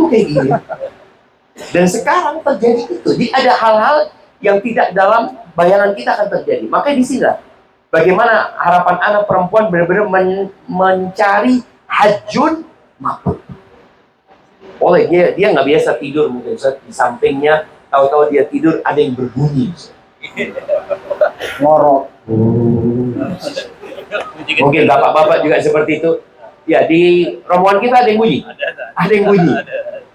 kayak gini. Dan sekarang terjadi itu. Jadi ada hal-hal yang tidak dalam bayangan kita akan terjadi. Makanya di sini lah bagaimana harapan anak perempuan benar-benar mencari hajjun mabrur. Oleh dia nggak biasa tidur mungkin Ustaz, di sampingnya tahu-tahu dia tidur ada yang berbunyi Ustaz. Ngorok. Mungkin bapak-bapak juga seperti itu. Ya di rombongan kita ada yang bunyi. Ada yang bunyi.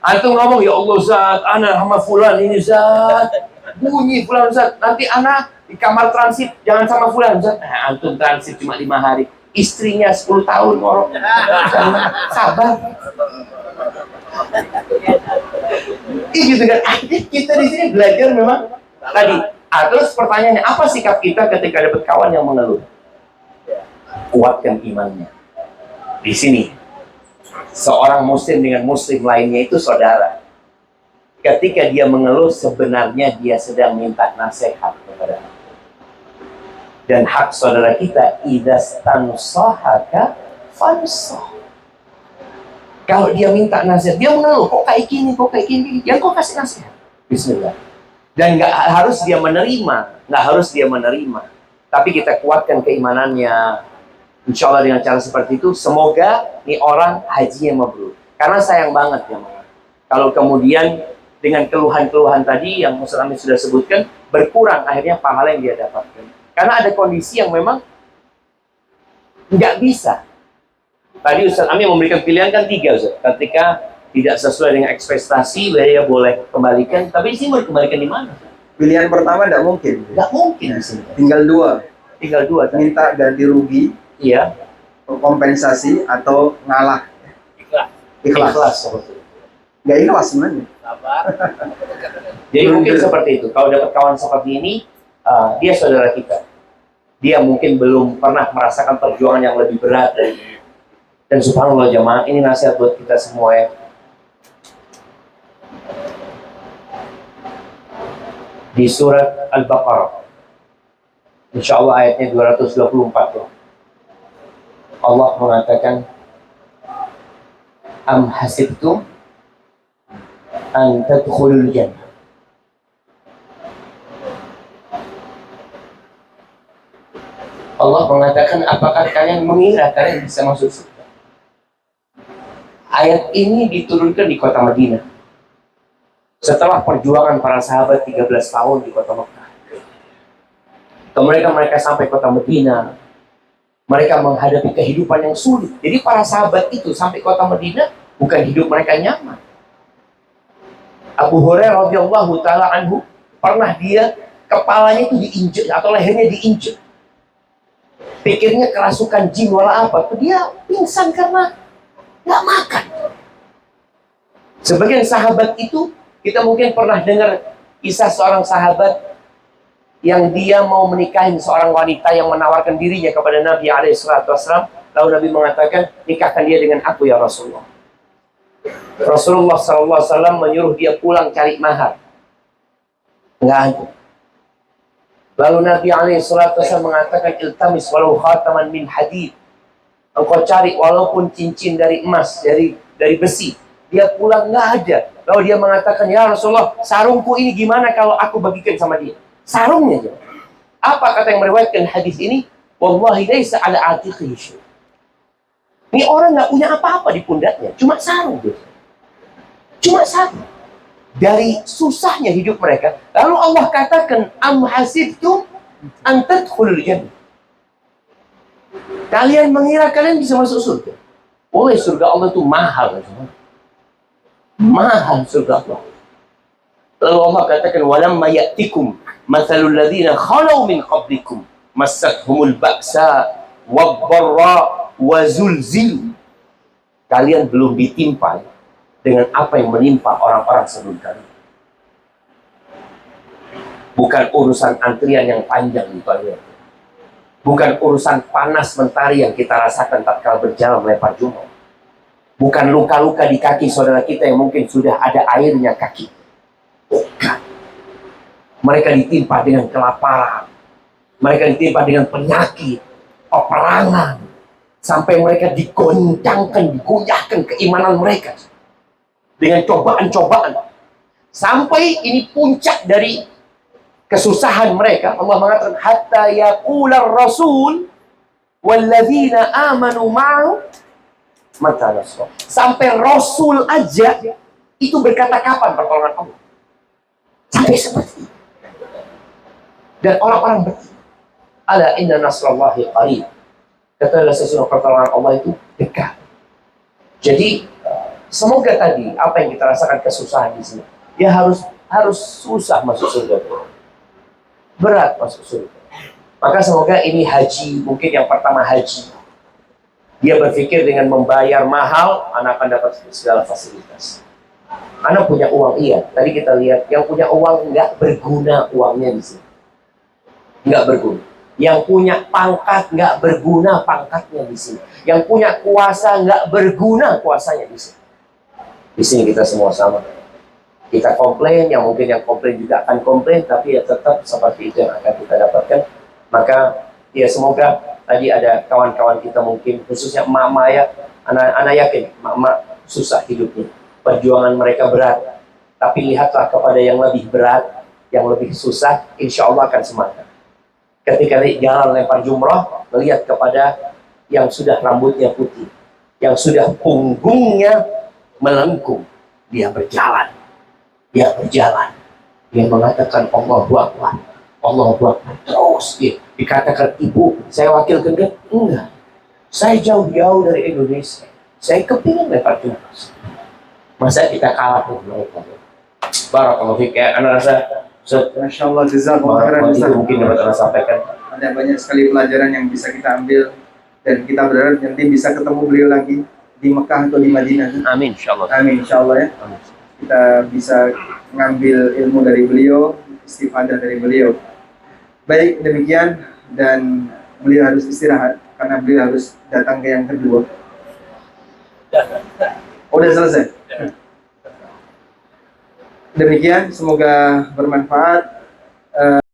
Antum ngomong, ya Allah Ustaz, anak sama fulan ini Ustaz. Bunyi fulan Ustaz. Nanti anak di kamar transit jangan sama fulan Ustaz. Antum transit cuma 5 hari. Istrinya 10 tahun ngorok. Sabar. Gitu kan. Kita di sini belajar memang tadi. Terus pertanyaannya, apa sikap kita ketika dapat kawan yang mengeluh? Kuatkan imannya. Di sini, seorang muslim dengan muslim lainnya itu saudara. Ketika dia mengeluh, sebenarnya dia sedang minta nasihat kepada Allah. Dan hak saudara kita, idastansahaka fansah. Kalau dia minta nasihat, dia mengeluh, kok kayak gini, yang kau kasih nasihat. Bismillah. Dan nggak harus dia menerima, tapi kita kuatkan keimanannya. Insya Allah dengan cara seperti itu, semoga nih orang hajinya mabrur. Karena sayang banget ya, kalau kemudian dengan keluhan-keluhan tadi yang Ustaz Amin sudah sebutkan, berkurang akhirnya pahala yang dia dapatkan. Karena ada kondisi yang memang nggak bisa. Tadi Ustaz Amin memberikan pilihan kan 3 Ustaz. Ketika tidak sesuai dengan ekspektasi, dia boleh kembalikan. Tapi di sini mau kembalikan di mana? Pilihan pertama tidak mungkin. Nggak mungkin di sini. Tinggal 2. Tinggal 2. Minta ganti rugi, Iya. kompensasi atau ngalah. Ikhlas. Nggak ikhlas sebenarnya. Jadi mungkin seperti itu. Kalau dapat kawan seperti ini, dia saudara kita. dia mungkin belum pernah merasakan perjuangan yang lebih berat dari ini. Dan subhanallah jamaah, ini nasihat buat kita semua ya. Di surat Al-Baqarah, insya Allah ayatnya 224 tuh. Allah mengatakan, Am hasibtum an tadkhulul jannah. Allah mengatakan, apakah kalian mengira kalian bisa masuk surga? Ayat ini diturunkan di kota Madinah. Setelah perjuangan para sahabat 13 tahun di kota Mekah. Kemudian mereka sampai kota Madinah. Mereka menghadapi kehidupan yang sulit. Jadi para sahabat itu sampai kota Madinah, bukan hidup mereka nyaman. Abu Hurairah radhiyallahu taala anhu, pernah dia kepalanya itu diinjek atau lehernya diinjek. Pikirnya kerasukan jin wala apa, dia pingsan karena nggak makan. Sebagian sahabat itu, kita mungkin pernah dengar kisah seorang sahabat yang dia mau menikahi seorang wanita yang menawarkan dirinya kepada Nabi SAW. Lalu Nabi mengatakan, nikahkan dia dengan aku ya Rasulullah. Rasulullah SAW menyuruh dia pulang cari mahar. Nggak ada. Lalu Nabi SAW mengatakan, iltamis walau khataman min hadid. Engkau cari walaupun cincin dari emas, dari besi. Dia pulang nggak ada. Lalu dia mengatakan, ya Rasulullah, sarungku ini gimana kalau aku bagikan sama dia? Sarungnya aja. Apa kata yang meriwayatkan hadis ini? Wallahi laisa ala atiqihi syai'. Ini orang nggak punya apa-apa di pundaknya, cuma sarung dia. Cuma sarung. Dari susahnya hidup mereka. Lalu Allah katakan, am hasibtum an tadkhulul jannah. Kalian mengira kalian bisa masuk surga? Oleh surga Allah itu mahal. Mahal surga Allah. Lalu Allah katakan, walamma ya'tikum mathalul ladzina khalau min qablikum massathumul ba'sa wad-dharra wa zulzilu. Kalian belum ditimpa dengan apa yang menimpa orang-orang sebelum kalian. Bukan urusan antrian yang panjang di toilet. Bukan urusan panas mentari yang kita rasakan tatkala berjalan melempar jumroh. Bukan luka-luka di kaki saudara kita yang mungkin sudah ada airnya kaki. Bukan. Mereka ditimpa dengan kelaparan. Mereka ditimpa dengan penyakit, peperangan. Sampai mereka digoncangkan, digoyahkan keimanan mereka. Dengan cobaan-cobaan. Sampai ini puncak dari kesusahan mereka. Allah mengatakan, hatta yaqular rasul walladzina amanu ma'ahu mata nasrullah. Sampai rasul aja itu berkata kapan pertolongan Allah. Sampai seperti itu. Dan orang-orang berkata, ala inna nasrallahi qarib. Katakanlah sesungguhnya pertolongan Allah itu dekat. Jadi semoga tadi apa yang kita rasakan kesusahan di sini, ya harus susah masuk surga, berat masuk surga. Maka semoga ini haji, mungkin yang pertama haji, dia berpikir dengan membayar mahal, anak akan dapat segala fasilitas. Anak punya uang, iya. Tadi kita lihat yang punya uang nggak berguna uangnya di sini, nggak berguna. Yang punya pangkat nggak berguna pangkatnya di sini. Yang punya kuasa nggak berguna kuasanya di sini. Di sini kita semua sama. Kita komplain, yang mungkin yang komplain juga akan komplain, tapi ya tetap seperti itu yang akan kita dapatkan. Maka ya semoga tadi ada kawan-kawan kita mungkin, khususnya emak-emak ya, anak yakin emak-emak susah hidupnya. Perjuangan mereka berat. Tapi lihatlah kepada yang lebih berat, yang lebih susah, insya Allah akan semangat. Ketika jalan lempar jumroh, melihat kepada yang sudah rambutnya putih, yang sudah punggungnya melengkung, dia berjalan, dia mengatakan Allahu Akbar, Allahu Akbar, terus dikatakan ibu, saya wakilkan dia, enggak, saya jauh-jauh dari Indonesia, saya kepingin lempar jumroh, masa kita kalah dengan mereka? Barakallahu fiik ya, anak rasa. Masya Allah, jazakallah khairan. Itu mungkin dapat saya sampaikan. Ada banyak sekali pelajaran yang bisa kita ambil, dan kita berharap nanti bisa ketemu beliau lagi di Mekah atau di Madinah. Amin, insyaallah. Amin, insyaallah ya. Kita bisa mengambil ilmu dari beliau, istifadah dari beliau. Baik, demikian dan beliau harus istirahat karena beliau harus datang ke yang kedua. Oh, udah selesai. Demikian, semoga bermanfaat.